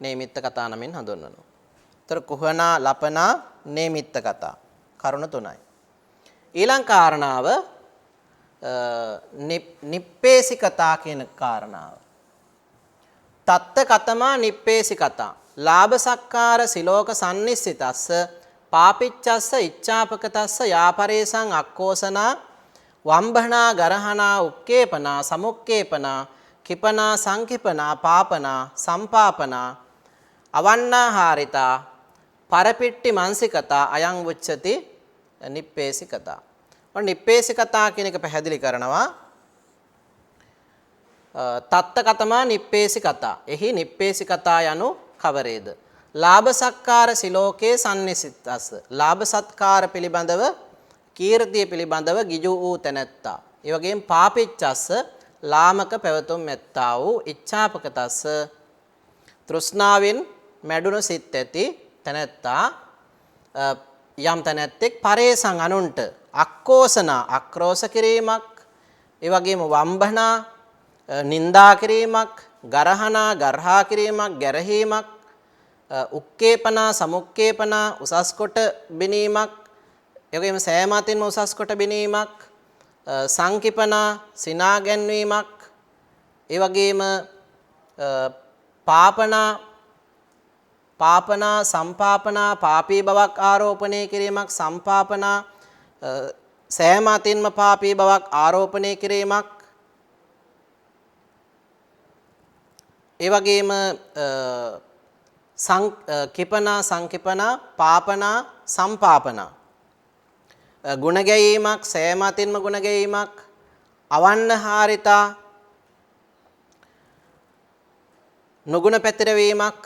නේමිත්ත කතා නමින් හඳුන්වනවා. ତର කුහනා ලපනා නේමිත්ත කතා කරුණ තුනයි. ඊළඟ කාරණාව නිප්පේසි කතා කියන කාරණාව. තත්ත කතමා නිප්පේසි කතා ලාභ සක්කාර සිලෝක සම්නිස්සිතස්ස පාපිච්චස්ස ඉච්ඡාපකතස්ස යාපරේසං අක්කෝසනා වම්බහනා ගරහනා උක්කේපනා සමුක්කේපනා කිපනා සංකිපනා පාපනා සම්පාපනා අවන්නාහාරිතා පරපිට්ටි මානසිකතා අයං වුච්චති නිප්පේසි කතා. ඔන්න නිප්පේසි කතා කියන එක පැහැදිලි කරනවා. තත්ත කතමා නිප්පේසි කතා. එහි නිප්පේසි කතා යනු කවරේද? ලාභ සත්කාර සිලෝකේ සම්නිසිතස්ස. ලාභ සත්කාර පිළිබඳව කීර්තිය පිළිබඳව ගිජු වූ තැනැත්තා. ඒ වගේම පාපිච්චස්ස ලාමක පැවතුම් ඇත්තා වූ ඉච්ඡාපකතස්ස තෘෂ්ණාවෙන් මැඩුණු සිත් ඇති තැනැත්තා යම් තැනැත්තෙක් පරේසං අනුන්ට අක්කෝසනා අක්‍රෝෂ කිරීමක් ඒ වගේම වම්බනා නින්දා කිරීමක් ගරහනා ගර්හා කිරීමක් ගැරහීමක් උක්කේපනා සමුක්කේපනා උසස් කොට බිනීමක් ඒ වගේම සෑම අතින්ම උසස් කොට බිනීමක් සංකිපනා සිනා ගැන්වීමක් ඒ වගේම පාපනා සම්පාපනා පාපී බවක් ආරෝපණය කිරීමක් සම්පාපනා සෑම අතින්ම පාපී බවක් ආරෝපණය කිරීමක් ඒ වගේම කිපනා සංකිපනා පාපනා සම්පාපනා ගුණ ගැයීමක් සෑම අතින්ම ගුණ ගැයීමක් අවන්නහාරිතා නුගුණ පැතිරවීමක්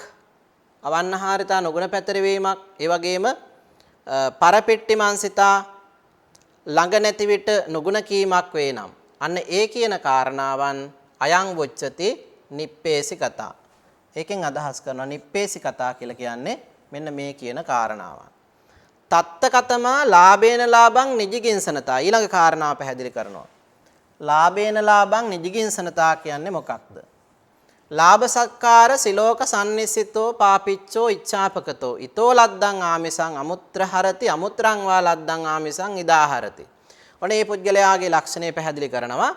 අවන්නහාරිතා නුගුණ පැතිරවීමක් ඒ වගේම පරපිට්ටි මානසිතා ළඟ නැති විට නුගුණ කීමක් වේ නම් අන්න ඒ කියන කාරණාවන් අයං වොච්චති නිප්පේසි කතා. ඒකෙන් අදහස් කරනවා නිප්පේසි කතා කියලා කියන්නේ මෙන්න මේ කියන කාරණාවන්. තත්ත කතමා ලාභේන ලාභං නිජිගින්සනතා ඊළඟ කාරණාව පැහැදිලි කරනවා. ලාභේන ලාභං නිජිගින්සනතා කියන්නේ මොකක්ද? ලාභ සත්කාර සිලෝක සම්නිසිතෝ පාපිච්චෝ ඉච්ඡාපකතෝ ඊතෝ ලද්දං ආමිසං අමුත්‍රහරති අමුත්‍රං වා ලද්දං ආමිසං ඉදාහරති. ඔන්න මේ පුද්ගලයාගේ ලක්ෂණය පැහැදිලි කරනවා.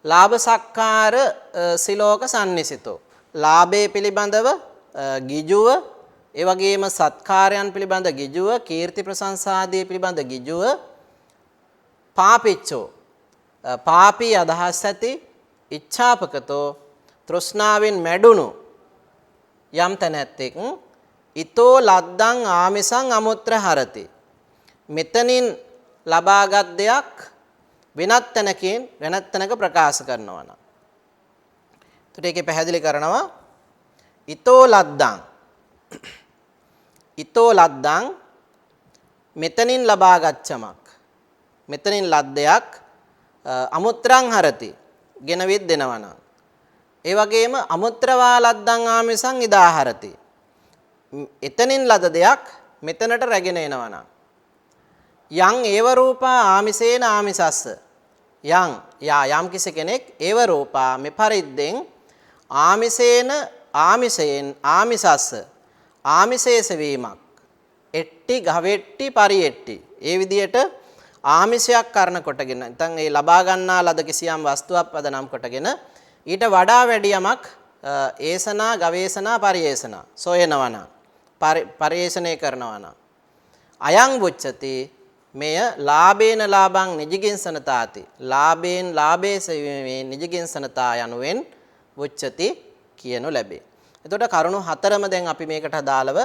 ලාභ සක්කාර සිලෝක සම්නිසිතෝ ලාභයේ පිළිබඳව ගිජුව ඒ වගේම සත්කාරයන් පිළිබඳ ගිජුව කීර්ති ප්‍රශංසාදී පිළිබඳ ගිජුව පාපිච්චෝ පාපී අදහස් ඇති ඉච්ඡාපකතෝ තෘෂ්ණාවෙන් මැඩුණු යම් තැනැත්තෙක් ඊතෝ ලද්දං ආමිසං අමුත්‍ර හරති මෙතනින් ලබාගත් දෙයක් වෙනත් තැනක ප්‍රකාශ කරනවා නම් එතකොට ඒකේ පැහැදිලි කරනවා ඊතෝ ලද්දං මෙතනින් ලබාගත් චමක් මෙතනින් ලද්දයක් අමුත්‍රං හරති ගෙනවිත් දෙනවා නම් ඒ වගේම අමුත්‍රවා ලද්දං ආමිසං ඉදාහරති එතනින් ලද දෙයක් මෙතනට රැගෙන එනවා නම් යං ඒව රූපා ආමිසේන ආමිසස්ස යම් කිසි කෙනෙක් ඒව රූපා මේ පරිද්දෙන් ආමිසේන ආමිසයෙන් ආමිසස්ස ආමිසේස වීමක් එට්ටි ගවෙට්ටි පරියෙට්ටි. ඒ විදිහට ආමිෂයක් කරන කොටගෙන නැත්නම් ඒ ලබා ගන්නා ලද කිසියම් වස්තුවක් පදනම් කොටගෙන ඊට වඩා වැඩි යමක් ඒසනා ගවේෂණා පරිේෂණා සොයනවා නම් පරිේෂණය කරනවා නම් අයං වුච්චති මෙය ලාභේන ලාභං නිජිගින්සනතාති ලාභයෙන් ලාභේ සෙවීමේ නිජිගින්සනතා යනුවෙන් වුච්චති කියනු ලැබේ. එතකොට කරුණු හතරම දැන් අපි මේකට අදාළව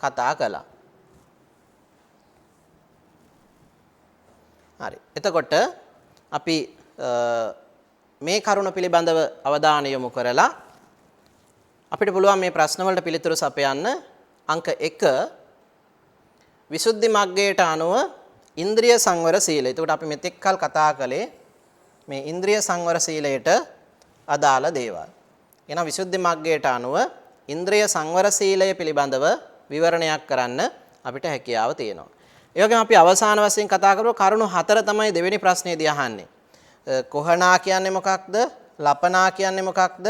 කතා කළා. හරි. එතකොට අපි මේ කරුණ පිළිබඳව අවධානය යොමු කරලා අපිට පුළුවන් මේ ප්‍රශ්න වලට පිළිතුරු සපයන්න අංක 1 විසුද්ධි මග්ගයට අනුව ඉන්ද්‍රිය සංවර සීලය. එතකොට අපි මෙතෙක් කල් කතා කළේ මේ ඉන්ද්‍රිය සංවර සීලයට අදාළ දේවල්. එහෙනම් විසුද්ධි මග්ගයට අනුව ඉන්ද්‍රිය සංවර සීලය පිළිබඳව විවරණයක් කරන්න අපිට හැකියාව තියෙනවා. ඒ වගේම අපි අවසාන වශයෙන් කතා කරපු කරුණු 4 තමයි දෙවෙනි ප්‍රශ්නේදී අහන්නේ. කොහනා කියන්නේ මොකක්ද? ලපනා කියන්නේ මොකක්ද?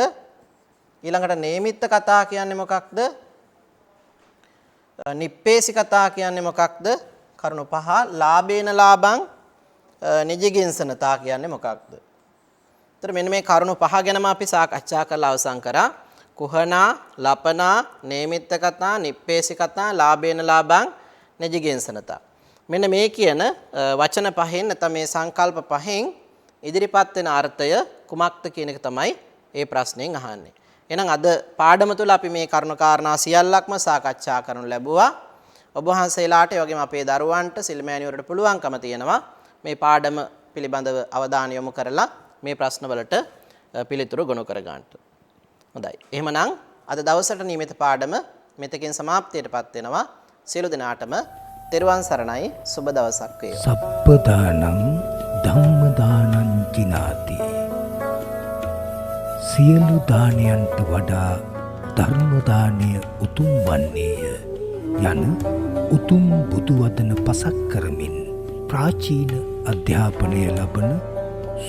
ඊළඟට නේමිත්ත කතා කියන්නේ මොකක්ද? නිප්පේසි කතා කියන්නේ මොකක්ද? කරුණු 5 ලාභේන ලාභං නිජිගින්සනතා කියන්නේ මොකක්ද? ඒතර මෙන්න මේ කරුණු 5 ගැනම අපි සාකච්ඡා කරලා අවසන් කරා. කුහනා, ලපනා, නේමිත්ත කතා, නිප්පේසි කතා, ලාභේන ලාභං නිජිගින්සනතා. මෙන්න මේ කියන වචන පහෙන් නැත්නම් මේ සංකල්ප පහෙන් ඉදිරිපත් වෙන අර්ථය කුමක්ද කියන එක තමයි මේ ප්‍රශ්نين අහන්නේ. එහෙනම් අද පාඩම තුළ අපි මේ කරුණු කාරණා සියල්ලක්ම සාකච්ඡා කරනු ලැබුවා. ඔබ වහන්සේලාට ඒ වගේම අපේ දරුවන්ට සිල්මෑණිවරුන්ට පුළුවන්කම තියෙනවා මේ පාඩම පිළිබඳව අවධානය යොමු කරලා මේ ප්‍රශ්න වලට පිළිතුරු ගොනු කර ගන්නට. හොඳයි. එහෙමනම් අද දවසට නියමිත පාඩම මෙතකින් සමාප්තියටපත් වෙනවා. සියලු දෙනාටම තෙරුවන් සරණයි. සුබ දවසක් වේවා. සප්පදානං ධම්මදානං කිනාති. සියලු දානයන්ට වඩා ධර්ම දානය උතුම් වන්නේය යන උතුම් බුදු වදන පසක් කරමින් ප්‍රාචීන අධ්‍යාපනය ලබන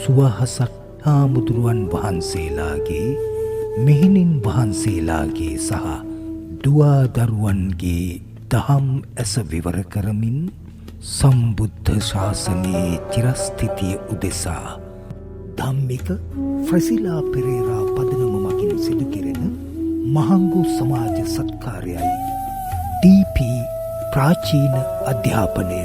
සුවහසක් හාමුදුරුවන් වහන්සේලාගේ මෙහෙණින් වහන්සේලාගේ සහ දුවා දරුවන්ගේ දහම් ඇස විවර කරමින් සම්බුද්ධ ශාසනයේ චිරස්ථිතිය උදෙසා ධම්මික ෆ්‍රසිලා පෙරේරා පදනම මගින් සිදු කෙරෙන මහංගු සමාජ සත්කාරයයි ඩීපී ප්‍රාචීන අධ්‍යාපනය